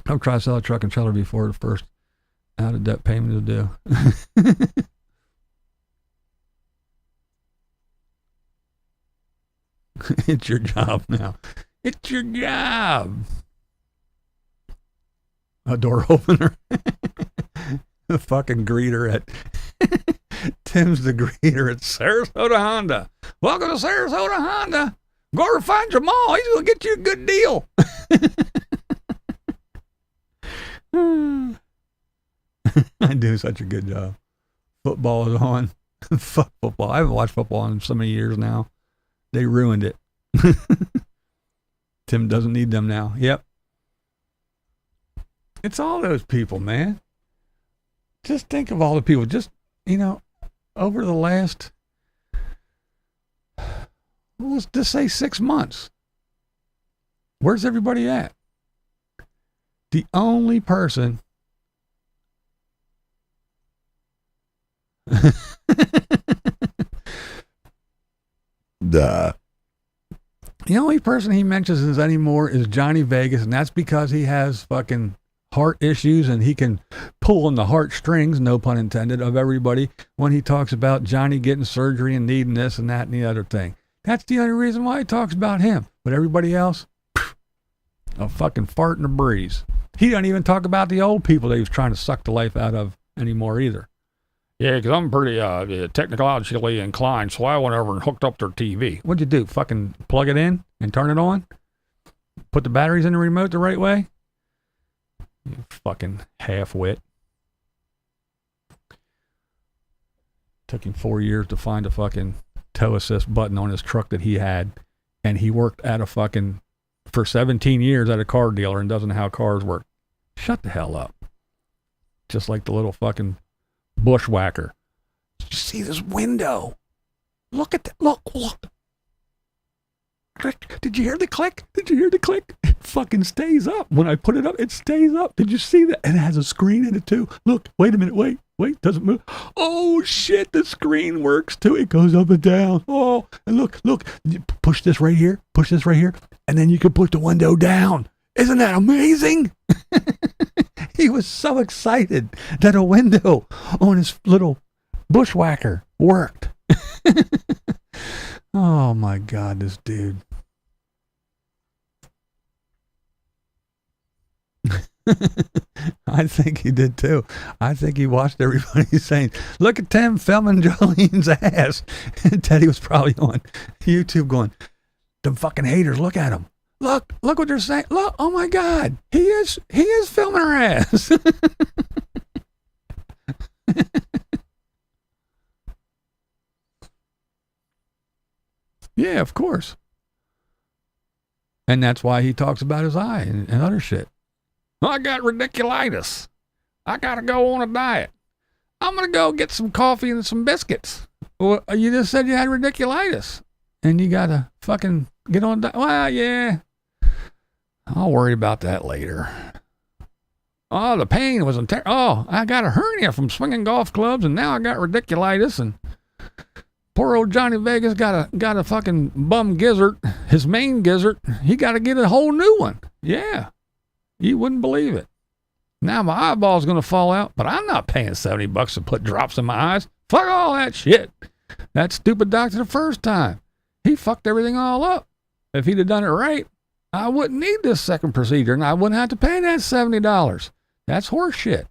I've tried to sell a truck and trailer before the first out of debt payment is due. It's your job now. It's your job. A door opener. The fucking greeter at Tim's the greeter at Sarasota Honda. Welcome to Sarasota Honda. Go to find Jamal. He's going to get you a good deal. I do such a good job. Football is on. Fuck football. I haven't watched football in so many years now. They ruined it. Tim doesn't need them now. Yep. It's all those people, man. Just think of all the people. Just, over the last, let's just say 6 months. Where's everybody at? The only person the only person he mentions anymore is Johnny Vegas, and that's because he has fucking heart issues and he can pull on the heartstrings, no pun intended, of everybody when he talks about Johnny getting surgery and needing this and that and the other thing. That's the only reason why he talks about him. But everybody else, a fucking fart in a breeze. He doesn't even talk about the old people that he was trying to suck the life out of anymore either. Yeah, because I'm pretty technologically inclined, so I went over and hooked up their TV. What'd you do? Fucking plug it in and turn it on? Put the batteries in the remote the right way? You fucking half-wit. Took him 4 years to find a fucking tow assist button on his truck that he had, and he worked at a fucking, for 17 years at a car dealer and doesn't know how cars work. Shut the hell up. Just like the little fucking bushwhacker. Did you see this window? Look at that. Look. Click. Did you hear the click? It fucking stays up. When I put it up, it stays up. Did you see that? And it has a screen in it too. Look, wait a minute. Wait, doesn't move. Oh shit, the screen works too. It goes up and down. Oh, and look. You push this right here, and then you can put the window down. Isn't that amazing? He was so excited that a window on his little bushwhacker worked. Oh my God, this dude. I think he did too. I think he watched everybody saying, look at Tim filming Jolene's ass. And Teddy was probably on YouTube going, them fucking haters, look at him. Look what they're saying. Look, oh my God, he is filming her ass. Yeah, of course. And that's why he talks about his eye and other shit. I got ridiculitis. I gotta go on a diet. I'm gonna go get some coffee and some biscuits. Well, you just said you had ridiculitis. And you gotta fucking get on a diet. Well, yeah. I'll worry about that later. Oh, the pain was intense. Oh, I got a hernia from swinging golf clubs, and now I got ridiculitis, and poor old Johnny Vegas got a fucking bum gizzard, his main gizzard. He got to get a whole new one. Yeah, you wouldn't believe it. Now my eyeball's gonna fall out, but I'm not paying $70 to put drops in my eyes. Fuck all that shit. That stupid doctor the first time, he fucked everything all up. If he'd have done it right, I wouldn't need this second procedure, and I wouldn't have to pay that $70. That's horse shit.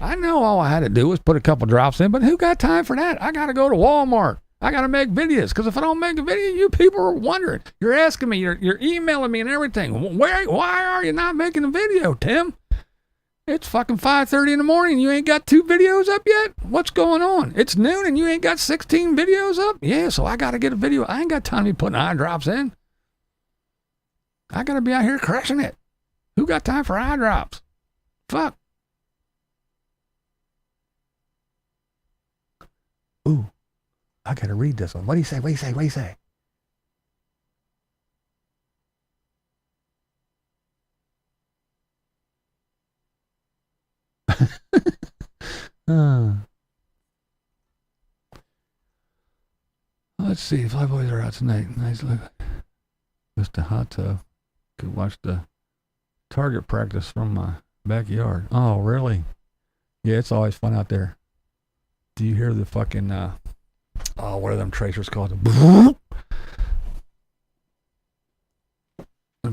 I know all I had to do was put a couple drops in, but who got time for that? I got to go to Walmart. I got to make videos, because if I don't make a video, you people are wondering. You're asking me, you're emailing me and everything. Why are you not making a video, Tim? It's fucking 5:30 in the morning. You ain't got 2 videos up yet? What's going on? It's noon and you ain't got 16 videos up? Yeah, so I got to get a video. I ain't got time to be putting eye drops in. I got to be out here crushing it. Who got time for eye drops? Fuck. Ooh, I got to read this one. What do you say? Let's see. Flyboys are out tonight. Nice look. Just a hot tub. Could watch the target practice from my backyard. Oh, really? Yeah, it's always fun out there. Do you hear the fucking, what are them tracers called?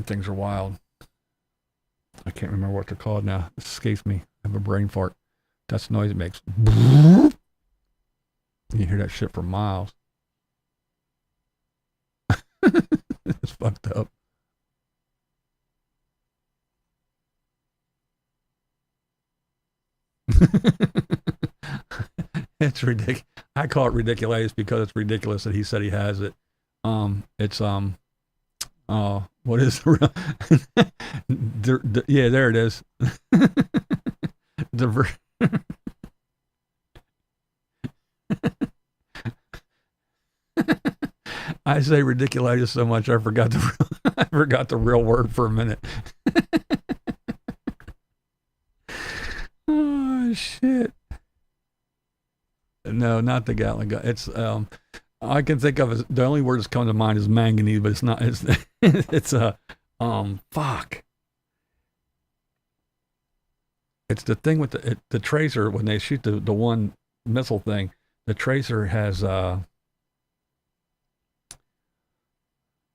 things are wild. I can't remember what they're called now. It escapes me. I have a brain fart. That's the noise it makes. You hear that shit for miles. It's fucked up. It's ridiculous. I call it ridiculous because it's ridiculous that he said he has it. It's what is yeah, there it is. I say ridiculous so much I forgot the real word for a minute. Oh shit. No, not the Gatling gun. It's I can think of the only word that's come to mind is manganese, but it's not. It's fuck. It's the thing with the tracer when they shoot the one missile thing. The tracer has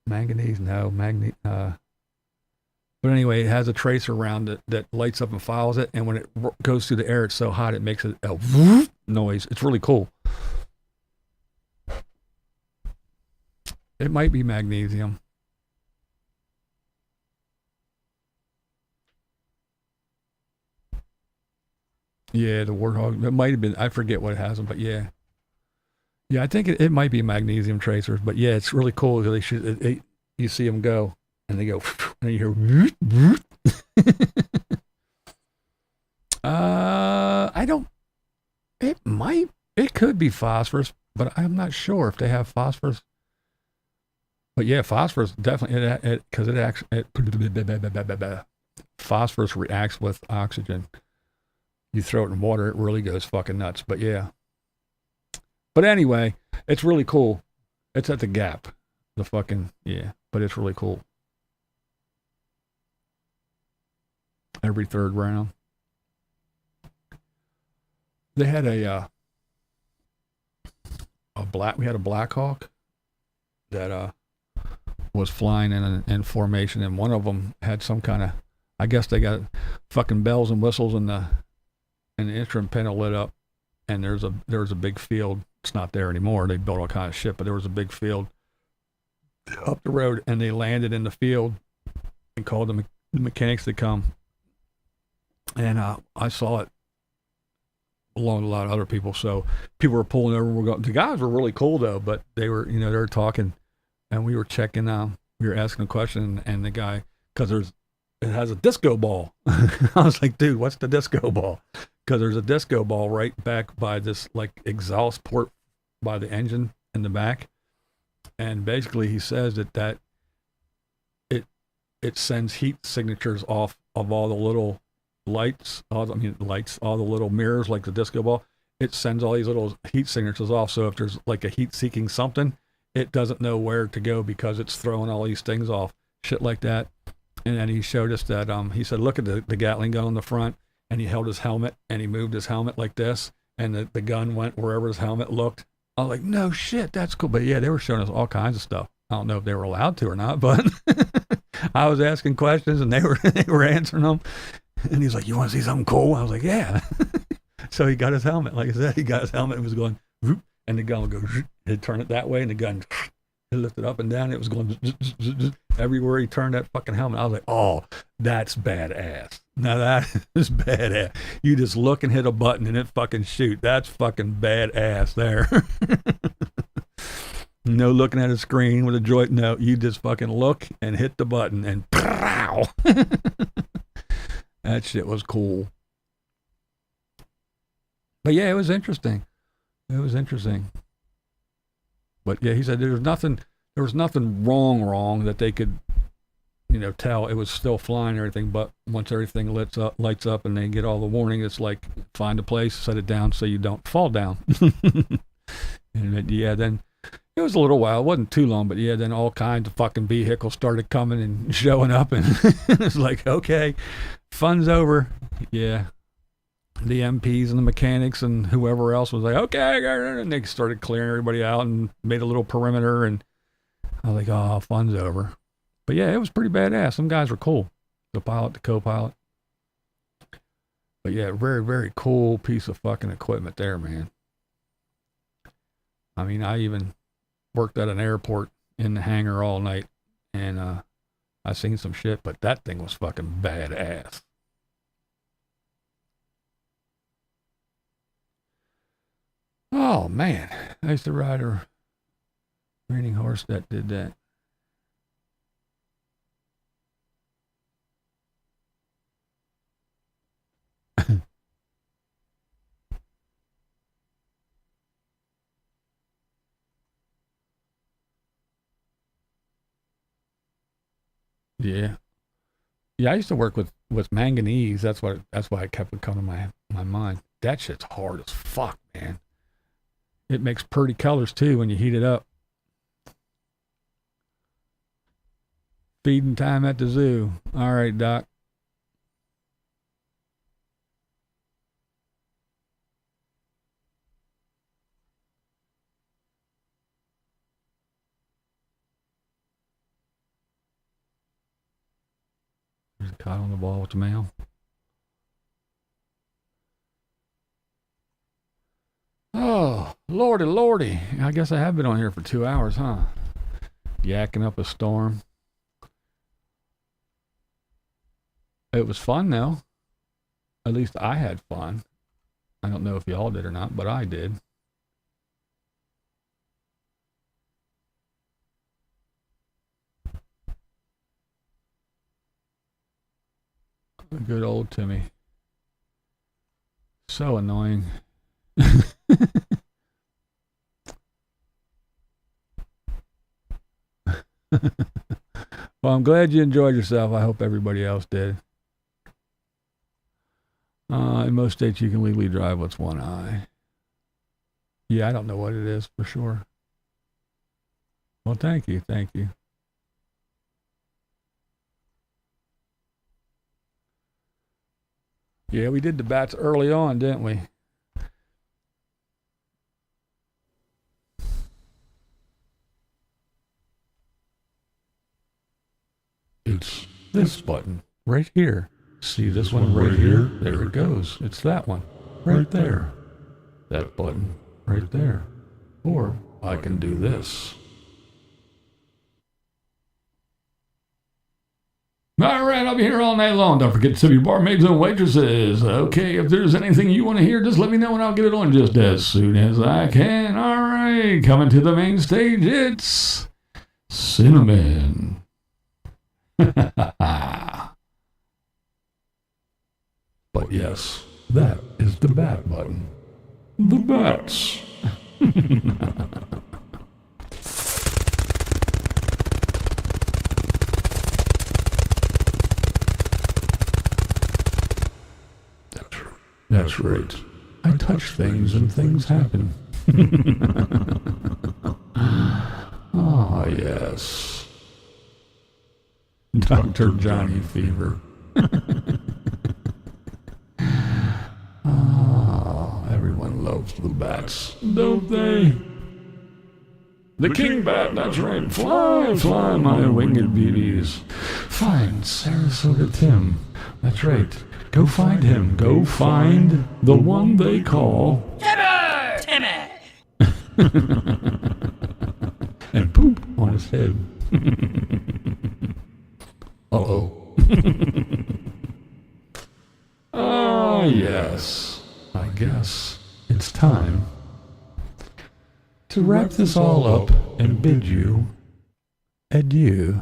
manganese. No, manganese. But anyway, it has a tracer around it that lights up and follows it, and when it goes through the air, it's so hot it makes a whoop noise. It's really cool. It might be magnesium. Yeah, the warthog. It might have been. I forget what it has, but yeah. Yeah, I think it might be magnesium tracers, but yeah, it's really cool. They shoot. You see them go, and they go, and you hear. I don't. It could be phosphorus, but I'm not sure if they have phosphorus. But yeah, phosphorus definitely because it acts. Phosphorus reacts with oxygen. You throw it in water, it really goes fucking nuts. But yeah. But anyway, it's really cool. It's at the Gap. The fucking yeah, but it's really cool. Every third round. They had we had a Black Hawk that was flying in formation, and one of them had some kind of, I guess they got fucking bells and whistles and the instrument panel lit up, and there was a big field. It's not there anymore. They built all kind of shit, but there was a big field up the road, and they landed in the field and called the mechanics to come. And I saw it along with a lot of other people. So people were pulling over. The guys were really cool though, but they were talking, and we were checking. We were asking a question, and the guy, because it has a disco ball. I was like, dude, what's the disco ball? Because there's a disco ball right back by this like exhaust port by the engine in the back, and basically he says that it sends heat signatures off of all the little lights, all the little mirrors like the disco ball. It sends all these little heat signatures off. So if there's like a heat-seeking something, it doesn't know where to go because it's throwing all these things off, shit like that. And then he showed us that he said, look at the Gatling gun on the front, and he held his helmet and he moved his helmet like this, and the gun went wherever his helmet looked. I was like, no shit, that's cool. But yeah, they were showing us all kinds of stuff. I don't know if they were allowed to or not, but I was asking questions and they were answering them. And he's like, you want to see something cool? I was like, yeah. So he got his helmet. Like I said, he got his helmet and was going, whoop, and the gun would go, he'd turn it that way, and the gun he'd lift it up and down. It was going everywhere he turned that fucking helmet. I was like, oh, that's badass. Now that is badass. You just look and hit a button and it fucking shoot. That's fucking badass there. No looking at a screen with a joint. No, you just fucking look and hit the button and pow. That shit was cool. But yeah, it was interesting. But yeah, he said there was nothing wrong that they could, tell. It was still flying and everything, but once everything lights up and they get all the warning, it's like find a place, set it down so you don't fall down. And then it was a little while. It wasn't too long, but yeah, then all kinds of fucking vehicles started coming and showing up, and it's like, okay, fun's over. Yeah. The MPs and the mechanics and whoever else was like, okay, and they started clearing everybody out and made a little perimeter, and I was like, oh, fun's over. But yeah, it was pretty badass. Some guys were cool. The pilot, the co-pilot. But yeah, very, very cool piece of fucking equipment there, man. I mean, I even worked at an airport in the hangar all night, and I seen some shit, but that thing was fucking badass. Oh man, I used to ride a reining horse that did that. Yeah. Yeah, I used to work with manganese. That's why it kept coming to my mind. That shit's hard as fuck, man. It makes pretty colors too when you heat it up. Feeding time at the zoo. All right, Doc. There's a caught on the ball with the mail. Oh, lordy, lordy. I guess I have been on here for 2 hours, huh? Yakking up a storm. It was fun, though. At least I had fun. I don't know if y'all did or not, but I did. Good old Timmy. So annoying. Well, I'm glad you enjoyed yourself. I hope everybody else did. In most states, you can legally drive with one eye. Yeah, I don't know what it is for sure. Well, thank you. Thank you. Yeah, we did the bats early on, didn't we? It's this button right here. See this one right here? There it goes. It's that one right there. That button right there. Or I can do this. All right, I'll be here all night long. Don't forget to tip your barmaids and waitresses. Okay, if there's anything you want to hear, just let me know and I'll get it on just as soon as I can. All right, coming to the main stage, it's Cinnamon. But yes, that is the bat button. The bats. That's right. I touch things and things happen. Ah, yes. Dr. Johnny Fever. Everyone loves the bats, don't they? The king bat, that's right. Fly, fly, my winged beauties. Find Sarasota Tim. That's right. Go find him. Go find the one they call Timmy. And poop on his head. Uh-oh. Oh, yes. I guess it's time to wrap this all up and bid you adieu.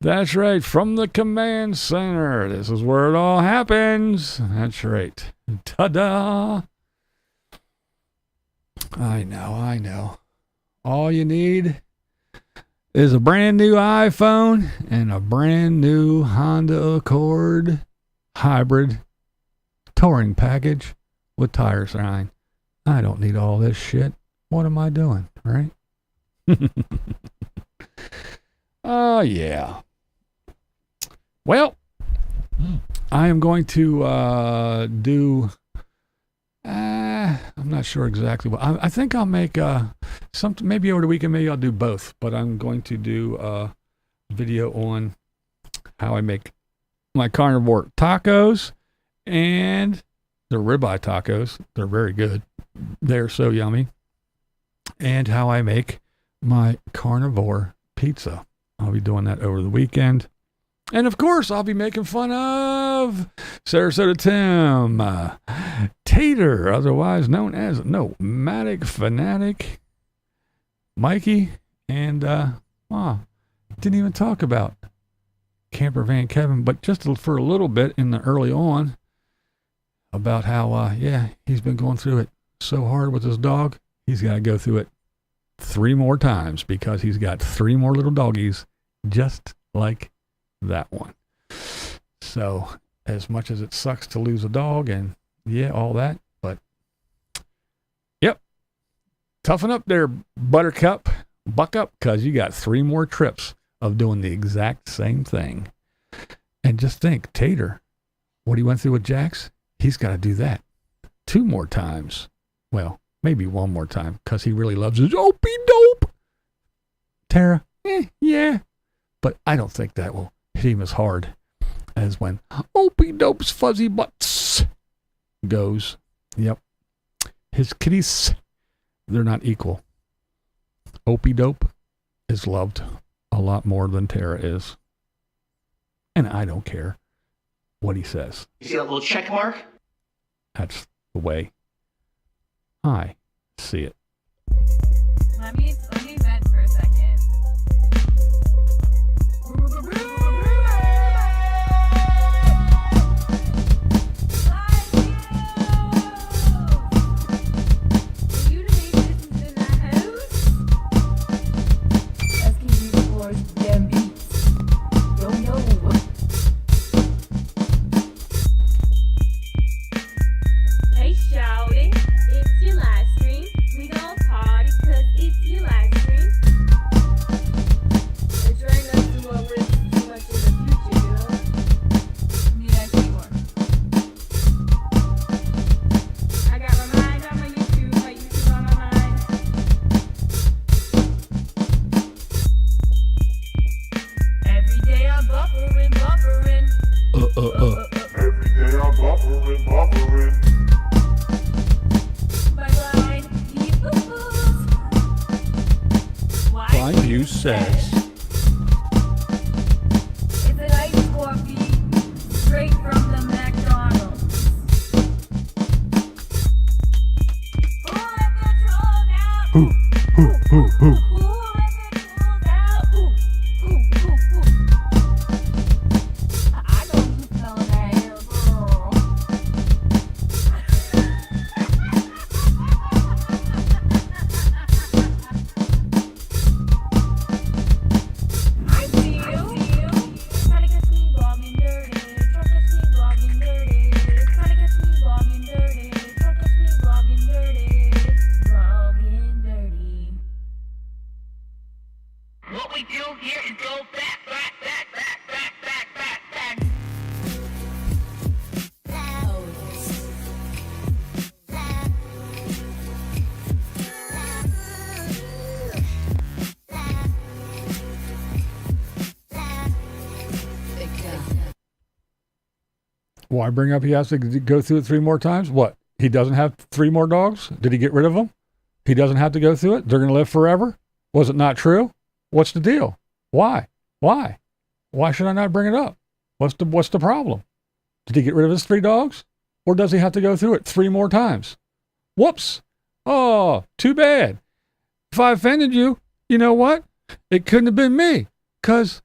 That's right, from the command center. This is where it all happens. That's right. Ta-da! I know. All you need is a brand new iPhone and a brand new Honda Accord hybrid touring package with tire sign. I don't need all this shit. What am I doing, right? Oh, yeah. Well, I am going to do, I'm not sure exactly what, I think I'll make maybe over the weekend, maybe I'll do both, but I'm going to do a video on how I make my carnivore tacos and the ribeye tacos. They're very good. They're so yummy. And how I make my carnivore pizza. I'll be doing that over the weekend. And of course, I'll be making fun of Sarasota Tim, Tater, otherwise known as Nomadic, Fanatic, Mikey, and didn't even talk about Campervan Kevin, but just for a little bit in the early on about how, he's been going through it so hard with his dog. He's got to go through it 3 more times because he's got 3 more little doggies just like that one. So as much as it sucks to lose a dog and all that, but yep, toughen up there, Buttercup, buck up, because you got 3 more trips of doing the exact same thing. And just think, Tater, what he went through with Jax, he's got to do that 2 more times. Well, maybe 1 more time, because he really loves his opie dope. Tara, yeah, but I don't think that will hit him as hard as when opie dope's fuzzy butts goes. Yep, his kitties, they're not equal. Opie dope is loved a lot more than Tara is, and I don't care what he says. You see that little check mark? That's the way I see it. Let me vent for a second. Hey, shouty, it's your live stream. We gon' party 'cause it's your live stream. Are trying not to worry too much in the future, girl. Need I say more? I got my mind on my YouTube on my mind. Every day I'm buffering. Every day I'm buffering. BlindViews says. It's an ice coffee straight from the McDonald's. Who let the trolls out? Who? Who let the trolls out? Who? I know you smell that hair, girl. I see you. Trying to catch me vlogging dirty. Trying to catch me vlogging dirty. Trying to catch me vlogging dirty. Trying to catch me vlogging dirty. Vlogging dirty. What we do here is go back. Why bring up he has to go through it 3 more times? What? He doesn't have 3 more dogs? Did he get rid of them? He doesn't have to go through it? They're going to live forever? Was it not true? What's the deal? Why? Why should I not bring it up? What's the problem? Did he get rid of his 3 dogs? Or does he have to go through it 3 more times? Whoops. Oh, too bad. If I offended you, you know what? It couldn't have been me, 'cause